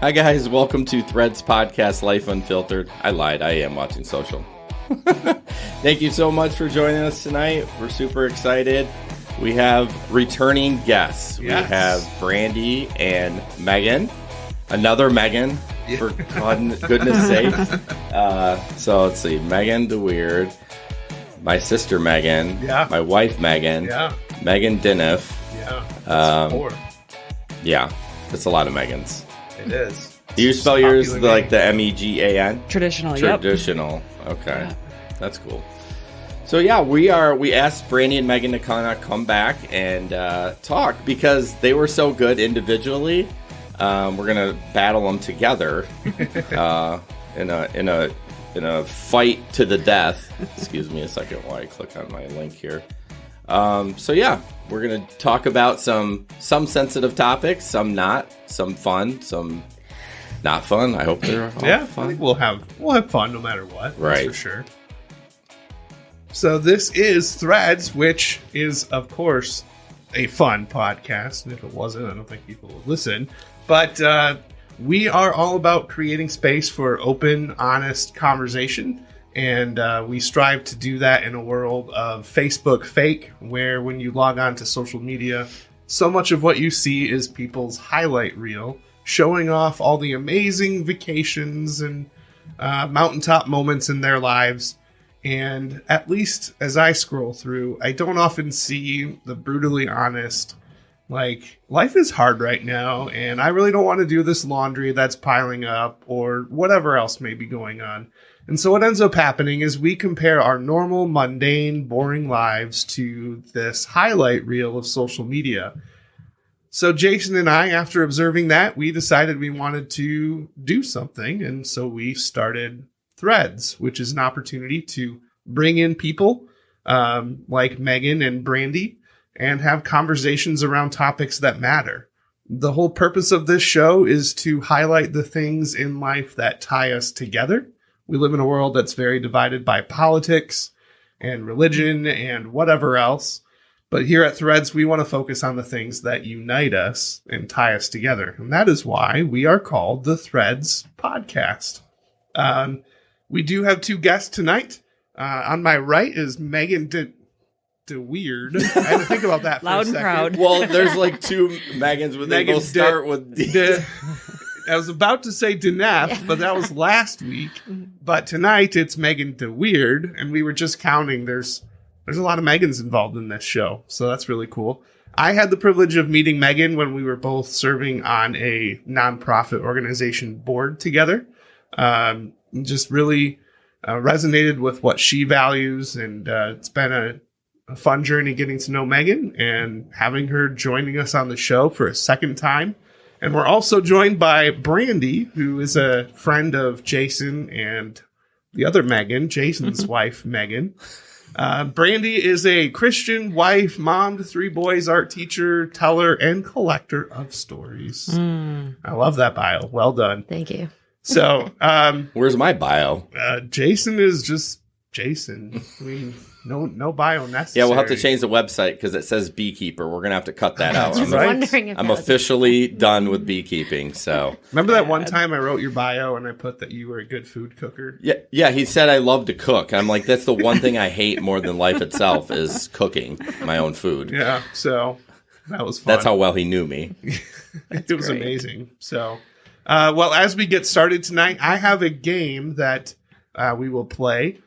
Hi guys, welcome to Threads Podcast Life Unfiltered. I lied, I am watching social. Thank you so much for joining us tonight. We're super excited. We have returning guests. Yes. We have Brandi and Megan. Another Megan, for goodness sake. So let's see, Megan the Weird, my sister Megan, my wife Megan, Megan Diniff. Yeah, it's a lot of Megans. It is. Do you spell yours like the Megan? Traditional, Traditional. Okay. Yeah. That's cool. So yeah, we asked Brandi and Megan to kind of come back and talk because they were so good individually. We're gonna battle them together in a fight to the death. Excuse me a second while I click on my link here. So yeah, we're gonna talk about some sensitive topics, some not, some fun, some not fun. I hope they're all fun. I think we'll have fun no matter what. Right, that's for sure. So this is Threads, which is of course a fun podcast, and if it wasn't, I don't think people would listen. But we are all about creating space for open, honest conversation. And we strive to do that in a world of Facebook fake, where when you log on to social media, so much of what you see is people's highlight reel, showing off all the amazing vacations and mountaintop moments in their lives. And at least as I scroll through, I don't often see the brutally honest, like, life is hard right now, and I really don't want to do this laundry that's piling up, or whatever else may be going on. And so what ends up happening is we compare our normal, mundane, boring lives to this highlight reel of social media. So Jason and I, after observing that, we decided we wanted to do something. And so we started Threads, which is an opportunity to bring in people like Megan and Brandi and have conversations around topics that matter. The whole purpose of this show is to highlight the things in life that tie us together. We live in a world that's very divided by politics and religion and whatever else. But here at Threads, we want to focus on the things that unite us and tie us together. And that is why we are called the Threads Podcast. We do have two guests tonight. On my right is Megan the Weird. I had to think about that for a second. Loud and proud. Well, there's like two Megans, but they both start with D. I was about to say Diniff, but that was last week. But tonight it's Megan the Weird, and we were just counting. There's a lot of Megans involved in this show, so that's really cool. I had the privilege of meeting Megan when we were both serving on a nonprofit organization board together. Just really resonated with what she values, and it's been a fun journey getting to know Megan and having her joining us on the show for a second time. And we're also joined by Brandi, who is a friend of Jason and the other Megan, Jason's wife, Megan. Brandi is a Christian wife, mom to 3 boys, art teacher, teller, and collector of stories. I love that bio. Well done. Thank you. So, where's my bio? Jason is just Jason. I mean, no bio necessary. Yeah, we'll have to change the website because it says beekeeper. We're gonna have to cut that out. I'm officially done with beekeeping. So remember that one time I wrote your bio and I put that you were a good food cooker? Yeah. He said I love to cook. I'm like, that's the one thing I hate more than life itself is cooking my own food. Yeah. So that was fun. That's how well he knew me. It was amazing. So, well, as we get started tonight, I have a game that we will play.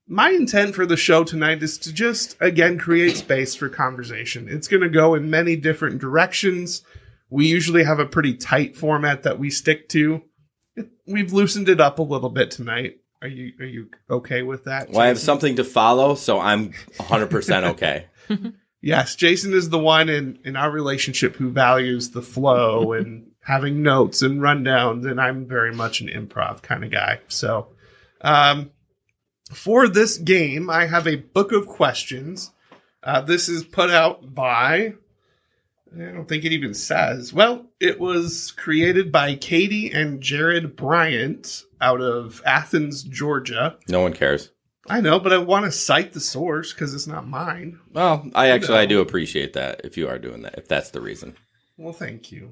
My intent for the show tonight is to just, again, create space for conversation. It's going to go in many different directions. We usually have a pretty tight format that we stick to. We've loosened it up a little bit tonight. Are you okay with that, Jason? Well, I have something to follow, so I'm 100% okay. Yes, Jason is the one in our relationship who values the flow and having notes and rundowns, and I'm very much an improv kind of guy. So, for this game, I have a book of questions. This is put out by, I don't think it even says. Well, it was created by Katie and Jared Bryant out of Athens, Georgia. No one cares. I know, but I want to cite the source because it's not mine. Well, I do appreciate that if you are doing that, if that's the reason. Well, thank you.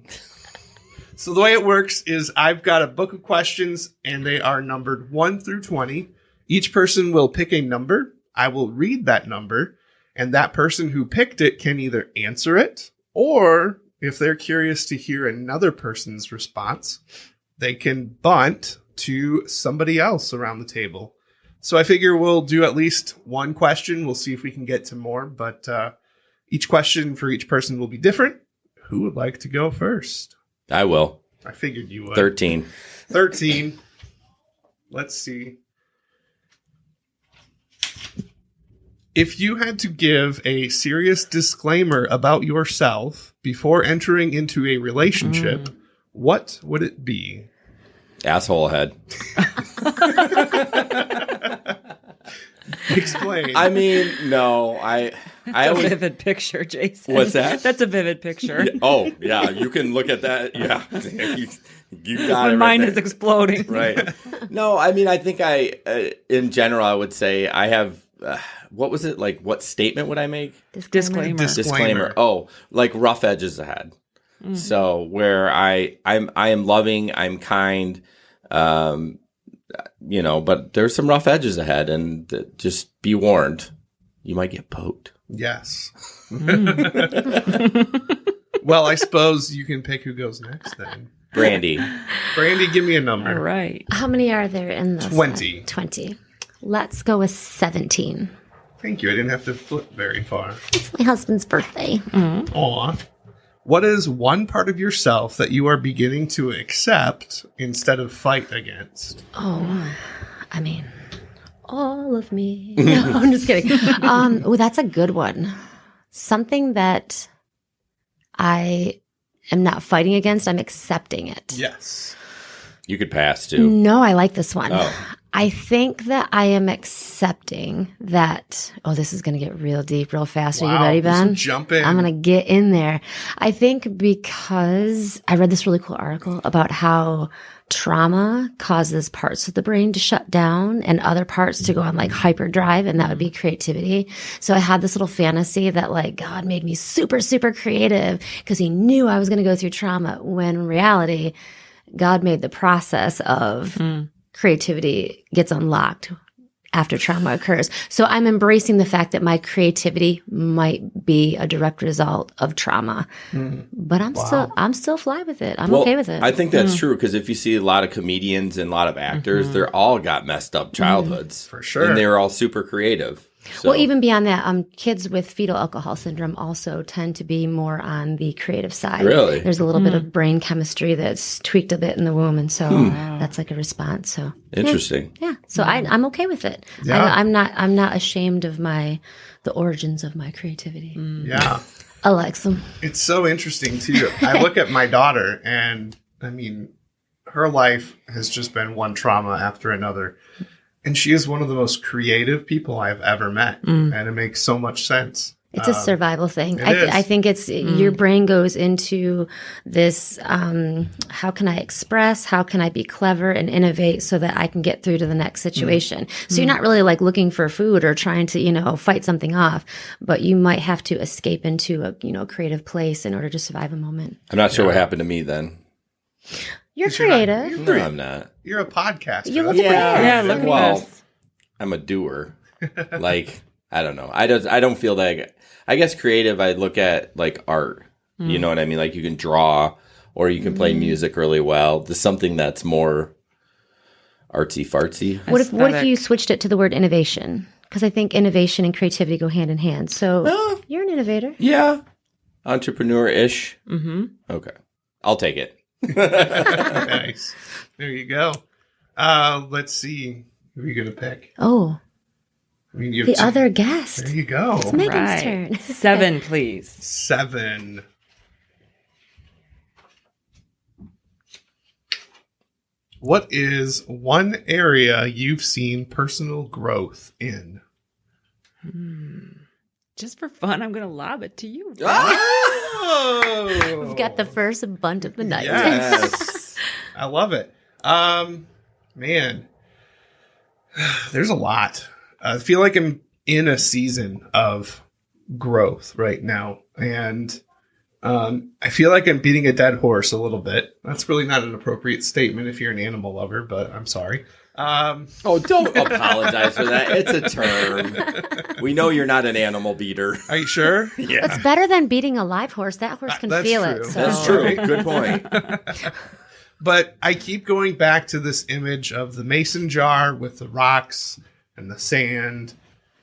So the way it works is I've got a book of questions, and they are numbered 1 through 20. Each person will pick a number. I will read that number, and that person who picked it can either answer it, or if they're curious to hear another person's response, they can bunt to somebody else around the table. So I figure we'll do at least one question. We'll see if we can get to more, but each question for each person will be different. Who would like to go first? I will. I figured you would. 13. 13. Let's see. If you had to give a serious disclaimer about yourself before entering into a relationship, what would it be? Asshole head. Explain. I mean, no, I That's a vivid picture, Jason. What's that? That's a vivid picture. Oh, yeah, you can look at that. Yeah. You got it. My right mind there. is exploding. Right. No, I mean, I think in general, I would say I have, what was it? Like, what statement would I make? Disclaimer. Disclaimer. Oh, like rough edges ahead. Mm-hmm. So where I am loving, I'm kind, but there's some rough edges ahead, and just be warned, you might get poked. Yes. Well, I suppose you can pick who goes next then. Brandi. Brandi, give me a number. All right. How many are there in this? 20. 20. Let's go with 17. Thank you. I didn't have to flip very far. It's my husband's birthday. Aw. What is one part of yourself that you are beginning to accept instead of fight against? Oh, I mean, all of me. No, I'm just kidding. Oh, that's a good one. Something that I am not fighting against, I'm accepting it. Yes. You could pass, too. No, I like this one. Oh. I think that I am accepting that. Oh, this is going to get real deep real fast. Are you ready, Ben? Jump in. I'm going to get in there. I think because I read this really cool article about how trauma causes parts of the brain to shut down and other parts to go on like hyperdrive, and that would be creativity. So I had this little fantasy that like God made me super, super creative because he knew I was going to go through trauma, when in reality, God made the process of creativity gets unlocked after trauma occurs. So I'm embracing the fact that my creativity might be a direct result of trauma, but I'm still fly with it. I'm okay with it. I think that's true, because if you see a lot of comedians and a lot of actors, they're all got messed up childhoods. For sure. And they were all super creative. So. Well, even beyond that, kids with fetal alcohol syndrome also tend to be more on the creative side. Really? There's a little bit of brain chemistry that's tweaked a bit in the womb, and so that's like a response. So Interesting. yeah. So I'm okay with it. Yeah. I'm not ashamed of the origins of my creativity. Yeah. I like them. It's so interesting, too. I look at my daughter, and I mean, her life has just been one trauma after another. And she is one of the most creative people I've ever met. And it makes so much sense. It's a survival thing. it is. I think it's your brain goes into this, how can I express? How can I be clever and innovate so that I can get through to the next situation? So you're not really like looking for food or trying to, fight something off, but you might have to escape into a, creative place in order to survive a moment. I'm not sure what happened to me then. You're creative. You're No, pretty- I'm not. You're a podcaster. You look That's pretty. Yeah, look at well, us. I'm a doer. Like, I don't know. I don't feel like, I guess creative, I look at like art. You know what I mean? Like you can draw or you can play music really well. There's something that's more artsy fartsy. What if Aesthetic. you switched it to the word innovation? Because I think innovation and creativity go hand in hand. So you're an innovator. Yeah. Entrepreneur-ish. Okay. I'll take it. Nice. There you go. Let's see. Who are you going to pick? Oh, I mean, you the have two- other guest. There you go. It's Megan's Right. turn. 7, please. 7. What is one area you've seen personal growth in? Just for fun, I'm going to lob it to you. Oh! We've got the first bunt of the night. Yes. I love it. Man, there's a lot. I feel like I'm in a season of growth right now. And I feel like I'm beating a dead horse a little bit. That's really not an appropriate statement if you're an animal lover, but I'm sorry. Oh, don't apologize for that. It's a term. We know you're not an animal beater. Are you sure? Yeah. It's better than beating a live horse. That horse can That's feel true. it. So. That's true. Good point. But I keep going back to this image of the mason jar with the rocks and the sand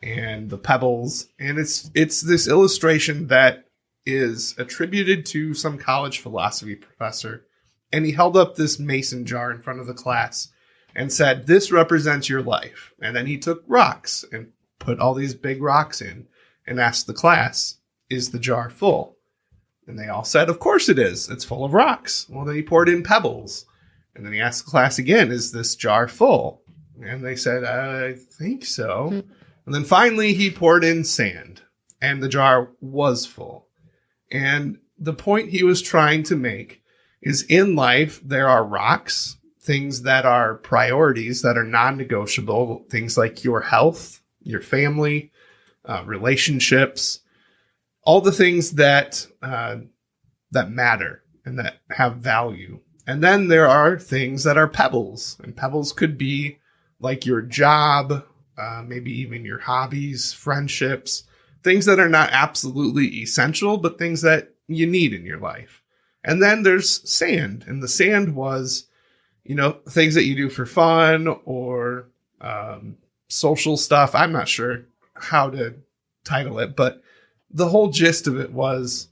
and the pebbles. And it's this illustration that is attributed to some college philosophy professor. And he held up this mason jar in front of the class and said, "This represents your life." And then he took rocks and put all these big rocks in and asked the class, "Is the jar full?" And they all said, "Of course it is. It's full of rocks." Well, then he poured in pebbles. And then he asked the class again, "Is this jar full?" And they said, "I think so." And then finally he poured in sand, and the jar was full. And the point he was trying to make is in life, there are rocks, things that are priorities that are non-negotiable, things like your health, your family, relationships, all the things that that matter and that have value. And then there are things that are pebbles, and pebbles could be like your job, maybe even your hobbies, friendships, things that are not absolutely essential, but things that you need in your life. And then there's sand, and the sand was, things that you do for fun or social stuff. I'm not sure how to title it, but the whole gist of it was,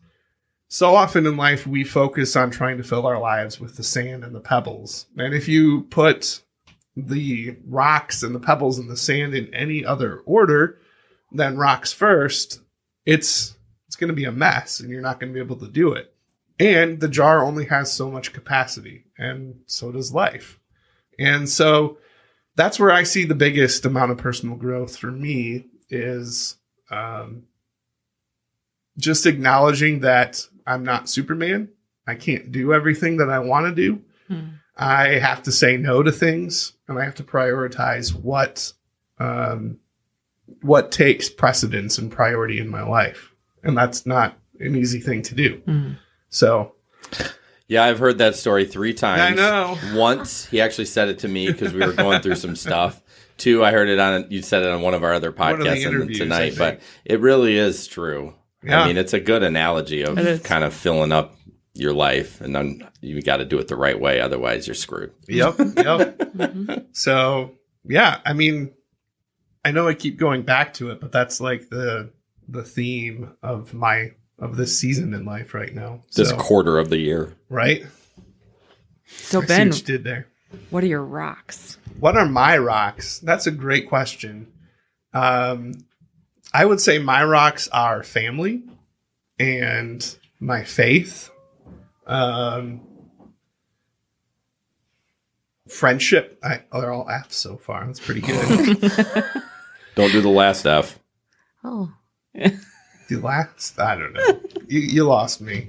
so often in life, we focus on trying to fill our lives with the sand and the pebbles. And if you put the rocks and the pebbles and the sand in any other order than rocks first, it's going to be a mess and you're not going to be able to do it. And the jar only has so much capacity, and so does life. And so that's where I see the biggest amount of personal growth for me is just acknowledging that I'm not Superman. I can't do everything that I want to do. I have to say no to things, and I have to prioritize what takes precedence and priority in my life. And that's not an easy thing to do. So, yeah, I've heard that story 3 times. I know. Once he actually said it to me because we were going through some stuff. 2, I heard it you said it on one of our other podcasts tonight, but it really is true. Yeah. I mean, it's a good analogy of kind of filling up your life, and then you got to do it the right way. Otherwise, you're screwed. Yep. So, yeah, I mean, I know I keep going back to it, but that's like the theme of this season in life right now. This quarter of the year. Right? So, I Ben, see what you did there. What are your rocks? What are my rocks? That's a great question. I would say my rocks are family and my faith, friendship. They're all F's so far. That's pretty good. Don't do the last F. Oh. The last? I don't know. You lost me.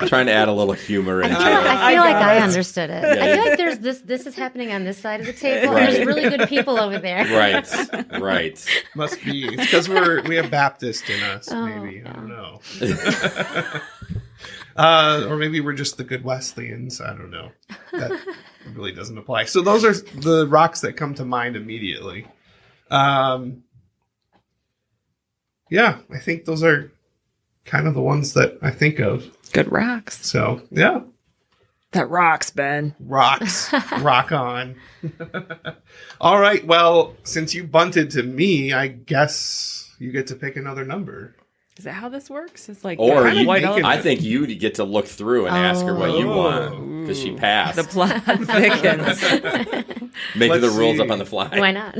Trying to add a little humor into it. I feel like I understood it. I feel like there's this is happening on this side of the table. Right. There's really good people over there. Right. Must be. It's because we have Baptist in us, maybe. I don't know. Or maybe we're just the good Wesleyans. I don't know. That really doesn't apply. So those are the rocks that come to mind immediately. Yeah, I think those are kind of the ones that I think of. Good rocks. So, yeah. That rocks, Ben. Rocks. Rock on. All right. Well, since you bunted to me, I guess you get to pick another number. Is that how this works? It's like or I think you get to look through and ask her what you want because she passed. The plot thickens. Making the rules up on the fly. Why not?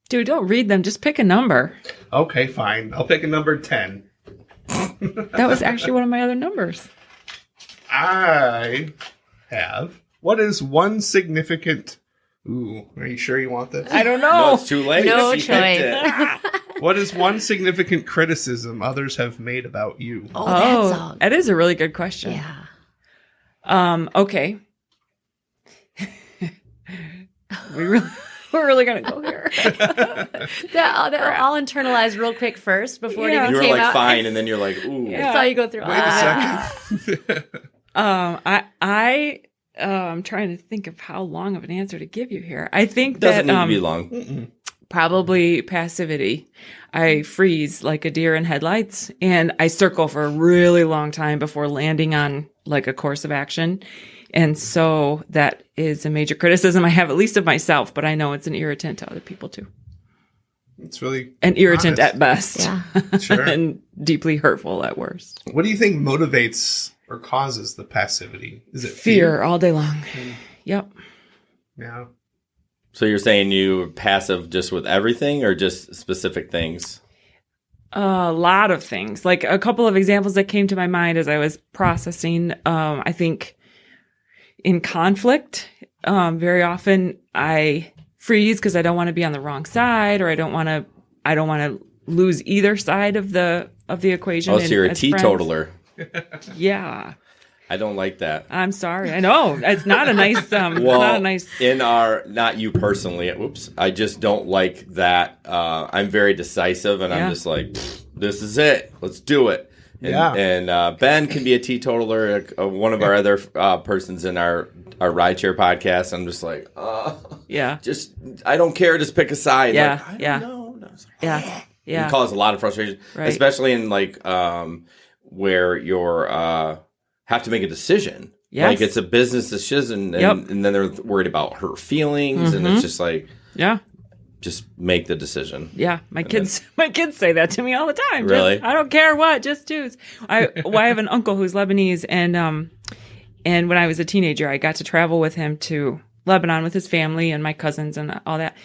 Dude, don't read them. Just pick a number. Okay, fine. I'll pick a number 10. That was actually one of my other numbers. I have. What is one significant... Ooh, are you sure you want this? I don't know. No, it's too late. No She choice. picked it. What is one significant criticism others have made about you? Oh, that is a really good question. Yeah. Okay. We really We're really going to go here. that all internalized real quick first before it Yeah. even You were came like out. fine, and then you're like, ooh. Yeah. That's all you go through. Wait a second. I'm trying to think of how long of an answer to give you here. I think Doesn't that need to be long. probably passivity. I freeze like a deer in headlights, and I circle for a really long time before landing on like a course of action. And so that is a major criticism I have, at least of myself, but I know it's an irritant to other people too. It's really An irritant honest. at best. Yeah. Sure. And deeply hurtful at worst. What do you think motivates or causes the passivity? Is it Fear all day long. Yep. Yeah. So you're saying you passive just with everything or just specific things? A lot of things. Like a couple of examples that came to my mind as I was processing, I think in conflict, very often I freeze because I don't want to be on the wrong side, or I don't want to lose either side of the equation. Oh, so you're a as friends. teetotaler. Yeah. I don't like that. I'm sorry. I know. It's not a nice In our, not you personally, oops, I just don't like that. I'm very decisive, and Yeah. I'm just like, this is it. Let's do it. And, Yeah. And Ben can be a teetotaler. One of our other persons in our rideshare podcast. I'm just like, Yeah. just, I don't care. Just pick a side. Yeah, Like, I don't yeah. know. And I was like, Yeah. It Yeah. can cause a lot of frustration, Right. especially in like where you're have to make a decision. Yes. Like it's a business decision, and, Yep. and then they're worried about her feelings, and it's just like, Yeah. just make the decision. Yeah, my kids say that to me all the time. Really? I don't care what, just choose. I have an uncle who's Lebanese, and when I was a teenager, I got to travel with him to Lebanon with his family and my cousins and all that.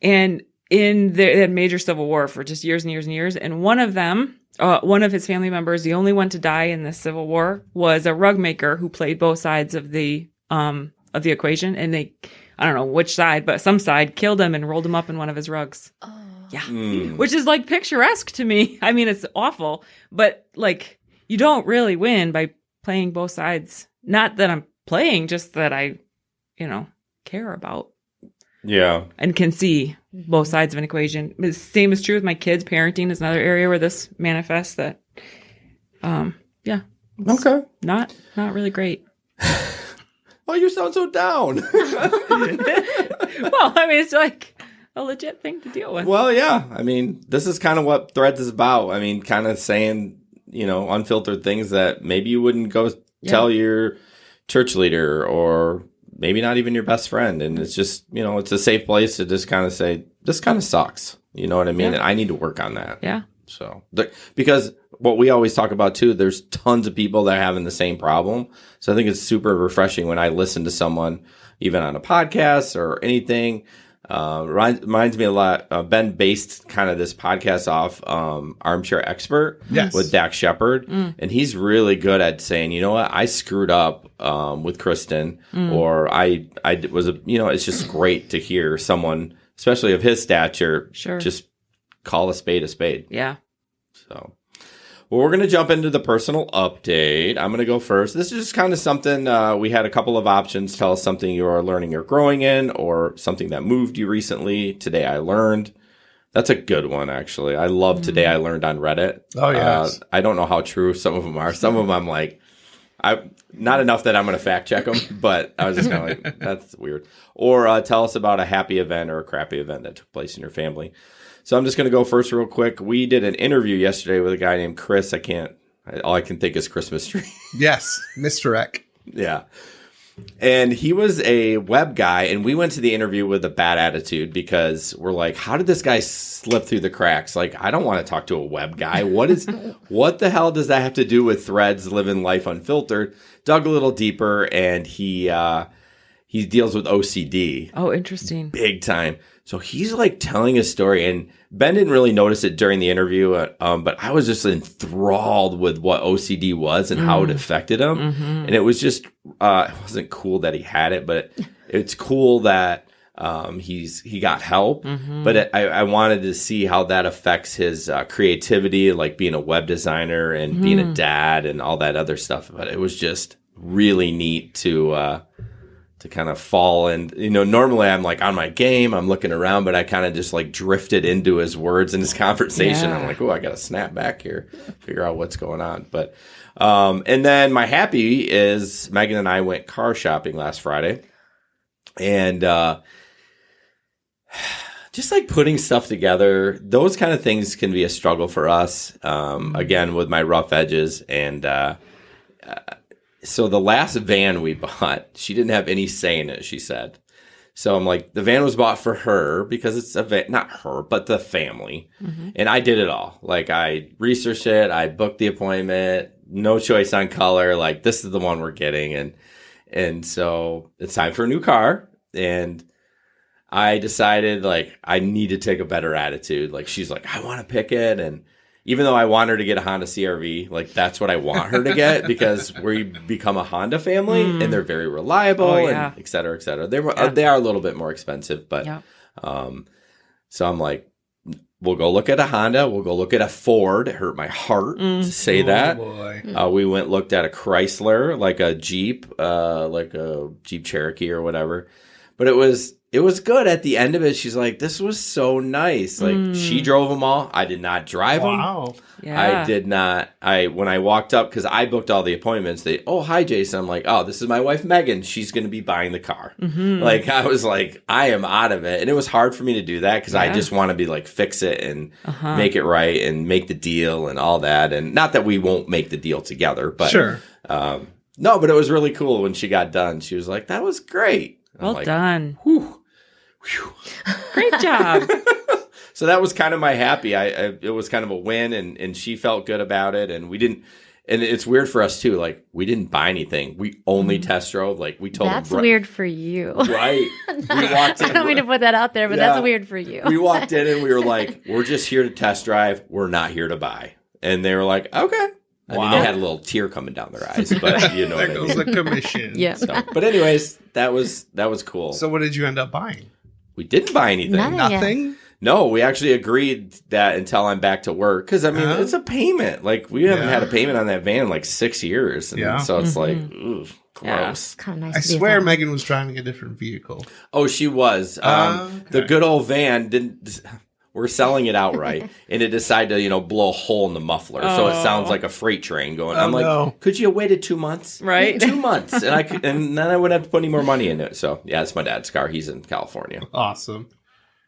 And they had major civil war for just years and years and years. And one of them, one of his family members, the only one to die in the civil war, was a rug maker who played both sides of the equation. And they, I don't know which side, but some side killed him and rolled him up in one of his rugs. Oh. Yeah. Mm. Which is like picturesque to me. I mean, it's awful, but like you don't really win by playing both sides. Not that I'm playing, just that I, care about Yeah. and can see both sides of an equation. The same is true with my kids. Parenting is another area where this manifests that, Okay. not really great. Oh, you sound so down. Well, I mean, it's like a legit thing to deal with. Well, yeah. I mean, this is kind of what Threads is about. I mean, kind of saying, unfiltered things that maybe you wouldn't go tell your church leader, or maybe not even your best friend. And it's just, it's a safe place to just kind of say, this kind of sucks. You know what I mean? Yeah. And I need to work on that. Yeah. So, because what we always talk about too, there's tons of people that are having the same problem. So I think it's super refreshing when I listen to someone, even on a podcast or anything. Reminds me a lot. Ben based kind of this podcast off Armchair Expert Yes. with Dax Shepard, and he's really good at saying, you know what, I screwed up with Kristen, or I was it's just great to hear someone, especially of his stature, Sure. just call a spade a spade. Yeah. So, well, we're going to jump into the personal update. I'm going to go first. This is just kind of something, we had a couple of options. Tell us something you are learning or growing in, or something that moved you recently. Today I learned. That's a good one, actually. I love Today I Learned on Reddit. Oh, yes. I don't know how true some of them are. Some of them I'm like, not enough that I'm going to fact check them, but I was just kind of like, that's weird. Or tell us about a happy event or a crappy event that took place in your family. So I'm just going to go first real quick. We did an interview yesterday with a guy named Chris. All I can think is Christmas tree. Yes, Mr. Eck. Yeah. And he was a web guy, and we went to the interview with a bad attitude because we're like, how did this guy slip through the cracks? Like, I don't want to talk to a web guy. What the hell does that have to do with Threads, living life unfiltered? Dug a little deeper, and he deals with OCD. Oh, interesting. Big time. So he's like telling his story, and Ben didn't really notice it during the interview, but I was just enthralled with what OCD was and how it affected him. And it was just, it wasn't cool that he had it, but it's cool that he got help. But I wanted to see how that affects his creativity, like being a web designer and being a dad and all that other stuff. But it was just really neat to kind of fall. And, normally I'm like on my game, I'm looking around, but I kind of just like drifted into his words and his conversation. Yeah. I'm like, oh, I got to snap back here, figure out what's going on. But, and then my happy is Megan and I went car shopping last Friday, and, just like putting stuff together, those kind of things can be a struggle for us. Again, with my rough edges. And so the last van we bought, she didn't have any say in it, she said. So I'm like, the van was bought for her because it's a van, not her, but the family. Mm-hmm. And I did it all. Like, I researched it. I booked the appointment. No choice on color. Like, this is the one we're getting. And so it's time for a new car. And I decided, like, I need to take a better attitude. Like, she's like, I want to pick it. And even though I want her to get a Honda CR-V, like, that's what I want her to get because we become a Honda family and they're very reliable and et cetera, et cetera. They are a little bit more expensive, but so I'm like, we'll go look at a Honda. We'll go look at a Ford. It hurt my heart to say that. Boy. We looked at a Chrysler, like a Jeep Cherokee or whatever. But it was good at the end of it. She's like, this was so nice. Like, she drove them all. I did not drive them. Wow. Yeah. I did not. When I walked up, because I booked all the appointments, hi, Jason. I'm like, oh, this is my wife, Megan. She's going to be buying the car. Mm-hmm. Like, I was like, I am out of it. And it was hard for me to do that because I just want to be like, fix it and make it right and make the deal and all that. And not that we won't make the deal together, but sure. No, but it was really cool when she got done. She was like, that was great. Well done. Whew. Great job. So that was kind of my happy. It was kind of a win, and she felt good about it. And we didn't. And it's weird for us too. Like, we didn't buy anything. We only test drove. Like, we told That's them, weird for you. right? We walked in. I don't mean to put that out there, but that's weird for you. We walked in and we were like, we're just here to test drive. We're not here to buy. And they were like, okay. I mean, they had a little tear coming down their eyes, but you know there what I goes mean. the commission. Yeah. So, but anyways, that was cool. So what did you end up buying? We didn't buy anything. Nothing? No, we actually agreed that until I'm back to work. Because, I mean, it's a payment. Like, we haven't had a payment on that van in like 6 years. And so it's like, ooh, gross. Kind of nice. I swear Megan was driving a different vehicle. Oh, she was. Okay. The good old van didn't... We're selling it outright, and it decided to, blow a hole in the muffler, so it sounds like a freight train going. I'm like, could you have waited 2 months? Right, 2 months, and then I wouldn't have to put any more money into it. So yeah, it's my dad's car. He's in California. Awesome.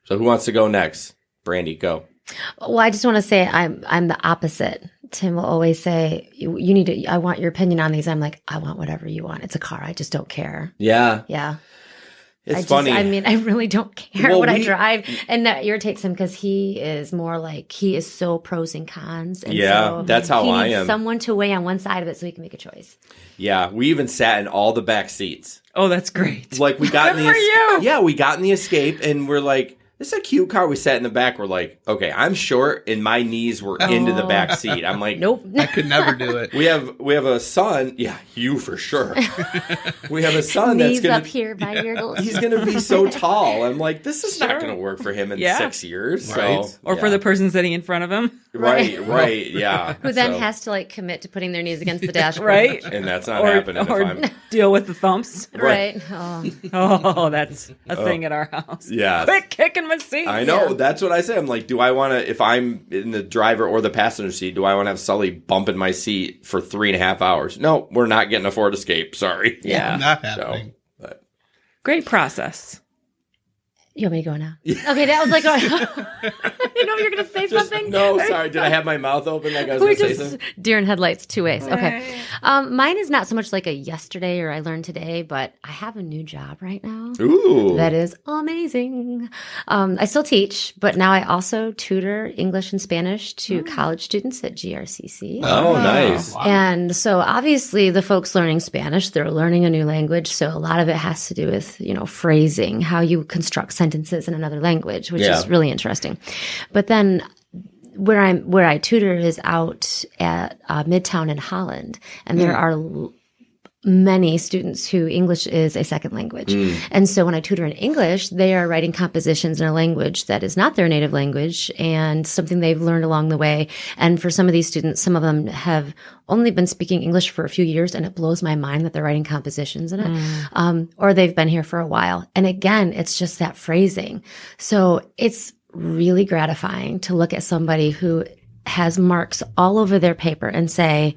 So who wants to go next? Brandi, go. Well, I just want to say I'm the opposite. Tim will always say, "You need to. I want your opinion on these." I'm like, I want whatever you want. It's a car. I just don't care. Yeah. Yeah. It's funny. I mean, I really don't care what I drive. And that irritates him because he is more like, he is so pros and cons. And so that's how I am. He needs someone to weigh on one side of it so he can make a choice. Yeah, we even sat in all the back seats. Oh, that's great. Like, we got in the for you. Yeah, we got in the Escape, and we're like, this is a cute car. We sat in the back. We're like, okay, I'm short, and my knees were into the back seat. I'm like, nope. I could never do it. We have a son. Yeah, you for sure. We have a son that's knees gonna up here by your. He's gonna be so tall. I'm like, this is not gonna work for him in 6 years. Right. So, Or for the person sitting in front of him. right, yeah. Who then has to like commit to putting their knees against the dashboard. Right. And that's not happening if I'm deal with the thumps. Right. Oh. Oh, that's a thing at our house. Yeah. Quit kicking my seat. I know. That's what I say. I'm like, do I want to, if I'm in the driver or the passenger seat, do I want to have Sully bumping my seat for 3.5 hours? No, we're not getting a Ford Escape. Sorry. Yeah. Not happening. Great process. You want me to go now? Okay, that was like, you know, you're going to say something? No, sorry. Did I have my mouth open like I was going to say something? Deer in headlights, two ways. Okay. Mine is not so much like a yesterday or I learned today, but I have a new job right now. Ooh. That is amazing. I still teach, but now I also tutor English and Spanish to college students at GRCC. Oh, nice. Wow. And so obviously the folks learning Spanish, they're learning a new language. So a lot of it has to do with, phrasing, how you construct sentences in another language, which is really interesting. But then where I tutor is out at Midtown in Holland, and there are many students who English is a second language. And so when I tutor in English, they are writing compositions in a language that is not their native language and something they've learned along the way. And for some of these students, some of them have only been speaking English for a few years, and it blows my mind that they're writing compositions in it. Or they've been here for a while. And again, it's just that phrasing. So it's really gratifying to look at somebody who has marks all over their paper and say,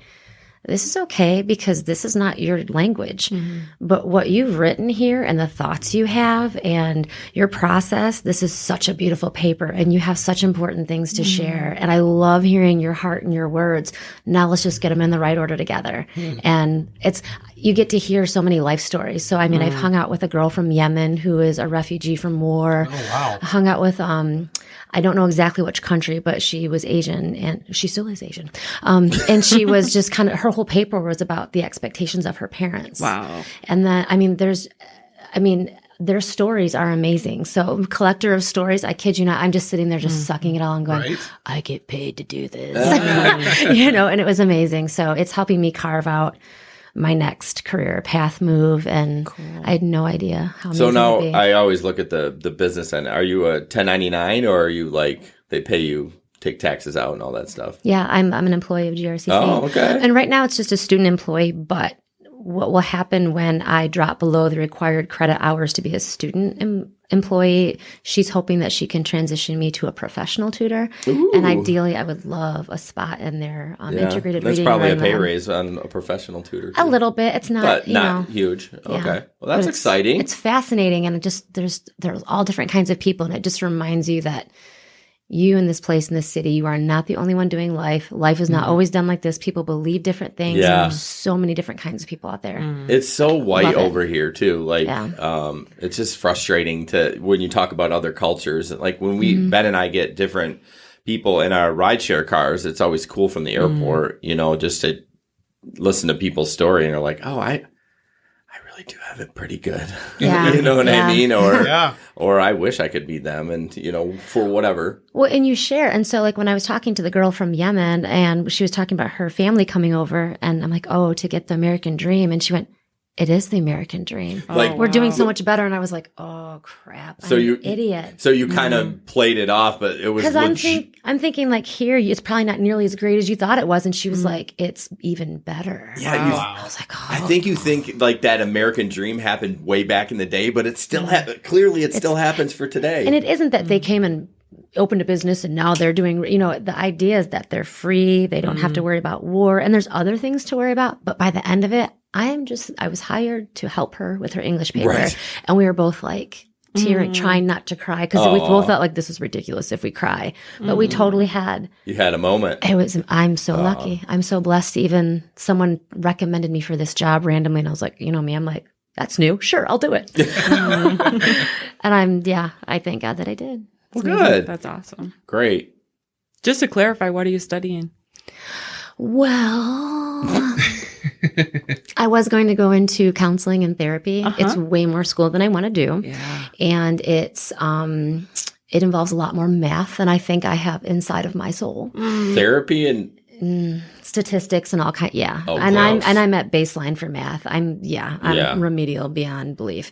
this is okay because this is not your language. But what you've written here and the thoughts you have and your process, this is such a beautiful paper and you have such important things to share. And I love hearing your heart and your words. Now let's just get them in the right order together. And you get to hear so many life stories. So, I mean, I've hung out with a girl from Yemen who is a refugee from war. Oh, wow. I hung out with, I don't know exactly which country, but she was Asian and she still is Asian. And she was just her whole paper was about the expectations of her parents. Wow. And then, their stories are amazing. So collector of stories, I kid you not, I'm just sitting there just sucking it all and going, I get paid to do this, and it was amazing. So it's helping me carve out my next career path move. And I had no idea how amazing So now it would be. I always look at the business end. Are you a 1099 or are you like they pay you, take taxes out and all that stuff? Yeah, I'm an employee of GRCC. Oh, okay. And right now it's just a student employee, but what will happen when I drop below the required credit hours to be a student employee, she's hoping that she can transition me to a professional tutor. Ooh. And ideally, I would love a spot in their integrated That's reading. probably a pay program. raise on a professional tutor. A too. little bit. It's not, But not huge. yeah. Okay. Well, But that's it's- exciting. It's fascinating. And there's all different kinds of people. And it just reminds you that you in this place, in this city, you are not the only one doing life. Life is not always done like this. People believe different things. Yeah. And there's so many different kinds of people out there. It's so white Love it. over here too. Like, Yeah. it's just frustrating when you talk about other cultures. Like when Ben and I get different people in our rideshare cars, it's always cool from the airport, just to listen to people's story and they're like, oh, I really do have it pretty good. Yeah. You know what I mean? Or, Yeah. or I wish I could be them and, for whatever. Well, and you share. And so, like, when I was talking to the girl from Yemen and she was talking about her family coming over, and I'm like, oh, to get the American dream. And she went, it is the American dream. Like, We're doing so much better. And I was like, oh, crap. So I'm you- an idiot. So you kind of played it off, but it was Because I'm thinking, like, here, it's probably not nearly as great as you thought it was. And she was like, it's even better. Yeah, you, I was like, oh. I think you think like that American dream happened way back in the day, but it still clearly it still happens for today. And it isn't that they came and opened a business and now they're doing, the idea is that they're free. They don't have to worry about war. And there's other things to worry about. But by the end of it, I was hired to help her with her English paper. Right. And we were both like tearing, trying not to cry because we both felt like this is ridiculous if we cry. But we totally had. You had a moment. I'm so lucky. I'm so blessed. Even someone recommended me for this job randomly. And I was like, me, I'm like, that's new. Sure, I'll do it. And I thank God that I did. Well, good. That's awesome. Great. Just to clarify, what are you studying? Well, I was going to go into counseling and therapy. It's way more school than I want to do. Yeah. And it involves a lot more math than I think I have inside of my soul. Therapy and Statistics and all kind. Yeah. Oh, and gross. I'm at baseline for math. I'm Yeah. remedial beyond belief.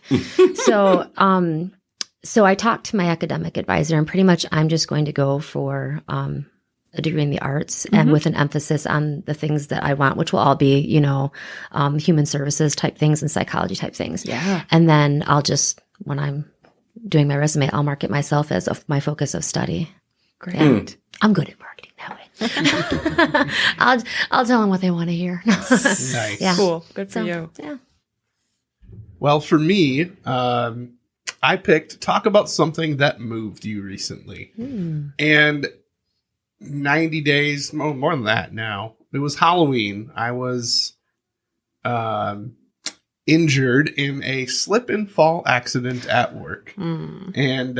So I talked to my academic advisor and pretty much I'm just going to go for, a degree in the arts and with an emphasis on the things that I want, which will all be, human services type things and psychology type things. Yeah. And then I'll just, when I'm doing my resume, I'll market myself as my focus of study. Great. I'm good at marketing that way. I'll tell them what they want to hear. Nice. Yeah. Cool. Good for So, you. yeah. Well, for me, I picked talk about something that moved you recently. And 90 days, more than that now. It was Halloween. I was injured in a slip and fall accident at work. And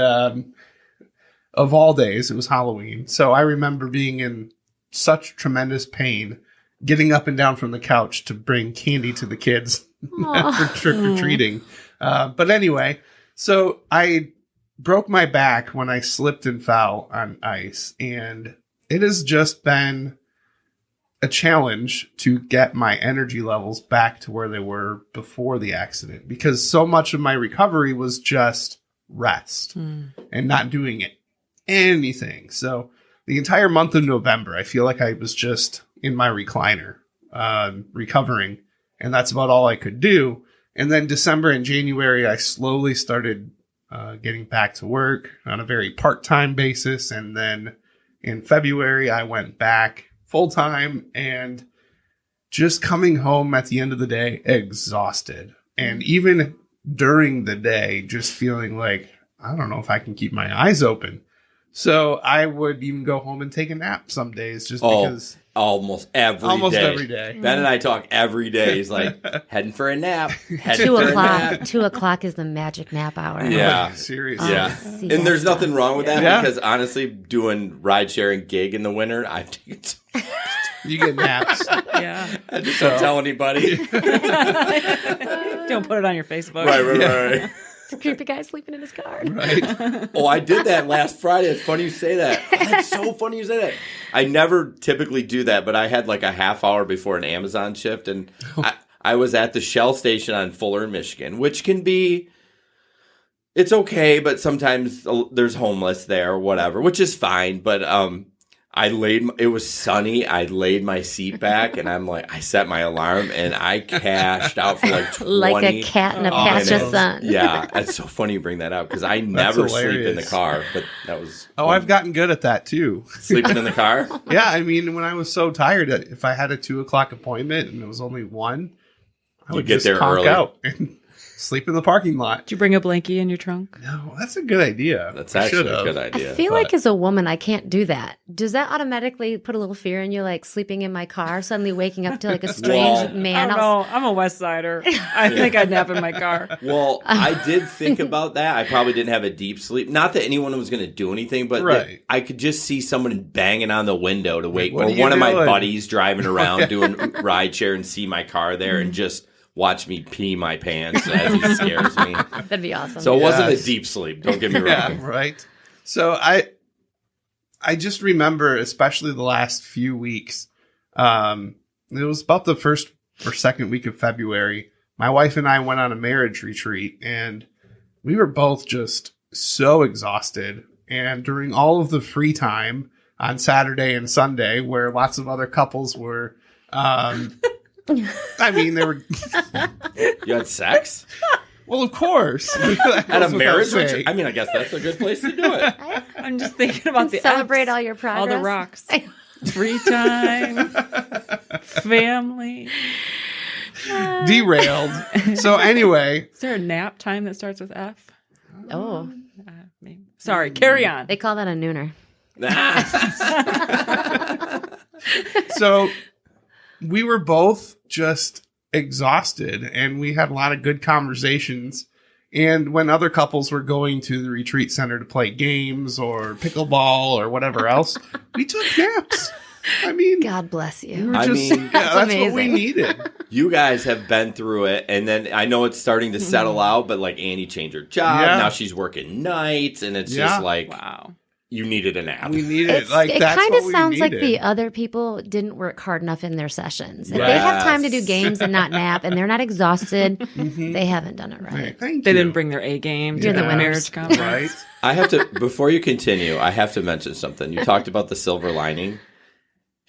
of all days, it was Halloween. So I remember being in such tremendous pain, getting up and down from the couch to bring candy to the kids for trick-or-treating. But anyway, so I broke my back when I slipped and fell on ice, and it has just been a challenge to get my energy levels back to where they were before the accident, because so much of my recovery was just rest and not doing anything. So the entire month of November, I feel like I was just in my recliner, recovering, and that's about all I could do. And then December and January, I slowly started getting back to work on a very part-time basis. And then in February, I went back full-time, and just coming home at the end of the day, exhausted. And even during the day, just feeling like, I don't know if I can keep my eyes open. So I would even go home and take a nap some days just because. Almost every day. Ben and I talk every day. He's like, heading for a nap. 2 o'clock. 2 o'clock is the magic nap hour. Yeah. Seriously. Yeah. And there's nothing wrong with that because honestly, doing ride sharing gig in the winter, I take it. You get naps. Yeah. I just don't tell anybody. Don't put it on your Facebook. Right. It's a creepy guy sleeping in his car. Right. Oh, I did that last Friday. It's funny you say that. That's so funny you say that. I never typically do that, but I had like a half hour before an Amazon shift, and I was at the Shell station on Fuller, Michigan, which can be, it's okay, but sometimes there's homeless there or whatever, which is fine. But it was sunny. I laid my seat back, and I'm like, I set my alarm, and I cashed out for like 20 like a cat in a pasture sun. Yeah, it's so funny you bring that up because I never sleep in the car, but that was. Oh, I've gotten good at that too. Sleeping in the car? Yeah, I mean, when I was so tired, if I had a 2 o'clock appointment and it was only 1, I would get just there conk early. out and sleep in the parking lot. Did you bring a blankie in your trunk? No, that's a good idea. That's I actually a should've. good idea. I feel like as a woman, I can't do that. Does that automatically put a little fear in you, like sleeping in my car, suddenly waking up to like a strange Well, man? I don't know. I'm a West Sider. I think I'd nap in my car. Well, I did think about that. I probably didn't have a deep sleep. Not that anyone was going to do anything, but Right. I could just see someone banging on the window to wake, What or are you one of my doing? buddies driving around doing rideshare and see my car there and just watch me pee my pants as he scares me. That'd be awesome. So it wasn't a Yes. deep sleep. Don't get me Yeah, wrong. right. So I just remember, especially the last few weeks, it was about the first or second week of February. My wife and I went on a marriage retreat, and we were both just so exhausted. And during all of the free time on Saturday and Sunday, where lots of other couples were, I mean, they were, You had sex? well, of course. At a marriage retreat? I mean, I guess that's a good place to do it. I'm just thinking about the Celebrate F's, all your progress. all the rocks. Free time, family. Derailed. So anyway, Is there a nap time that starts with F? Oh, Maybe. Sorry, carry on. they call that a nooner. so we were both just exhausted, and we had a lot of good conversations. And when other couples were going to the retreat center to play games or pickleball or whatever else, we took naps. I mean, God bless we you. were I just, mean- that's what we amazing. needed. You guys have been through it, and then I know it's starting to settle out, but like Annie changed her job. Yeah. Now she's working nights, and it's Yeah. just like, Wow. you needed a nap. We needed it. Like, it that's kind what of we sounds like needed. the other people didn't work hard enough in their sessions. If they Yes. have time to do games and not nap, and they're not exhausted, Mhm. they haven't done it right. Hey, thank They you. didn't bring their A game to You're the the winners. marriage conference. Right? I have to, before you continue, I have to mention something. You talked about the silver lining.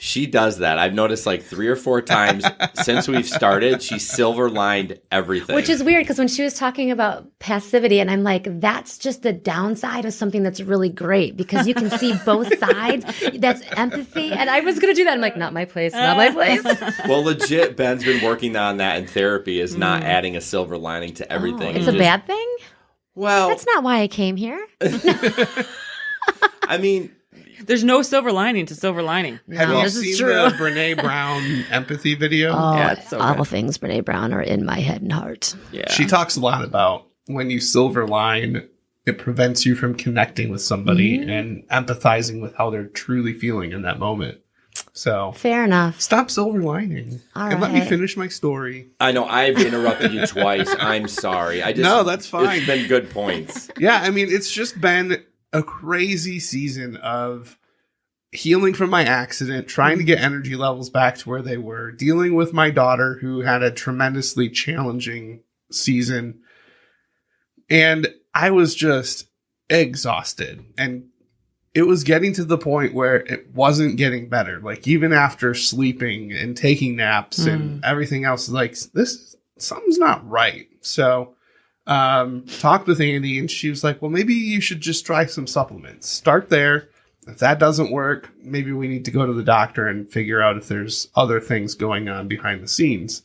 She does that. I've noticed like 3 or 4 times since we've started, she silver lined everything. Which is weird because when she was talking about passivity, and I'm like, that's just the downside of something that's really great because you can see both sides. That's empathy. And I was going to do that. I'm like, not my place, not my place. Well, legit, Ben's been working on that in therapy, is not adding a silver lining to everything. It's and a just- bad thing? Well, That's not why I came here. I mean, There's no silver lining to silver lining. Have No, you this is seen true. the Brene Brown empathy video? Oh, Yeah, it's so all good. things Brene Brown are in my head and heart. Yeah. She talks a lot about when you silver line, it prevents you from connecting with somebody and empathizing with how they're truly feeling in that moment. So Fair enough. stop silver lining All and let me right. finish my story. I know I've interrupted you twice. I'm sorry. I just No, that's fine. It's been good points. Yeah, I mean, it's just been a crazy season of healing from my accident, trying to get energy levels back to where they were, dealing with my daughter who had a tremendously challenging season. And I was just exhausted, and it was getting to the point where it wasn't getting better. Like, even after sleeping and taking naps and everything else, like, something's not right. So, talked with Andy, and she was like, well, maybe you should just try some supplements. Start there. If that doesn't work, maybe we need to go to the doctor and figure out if there's other things going on behind the scenes.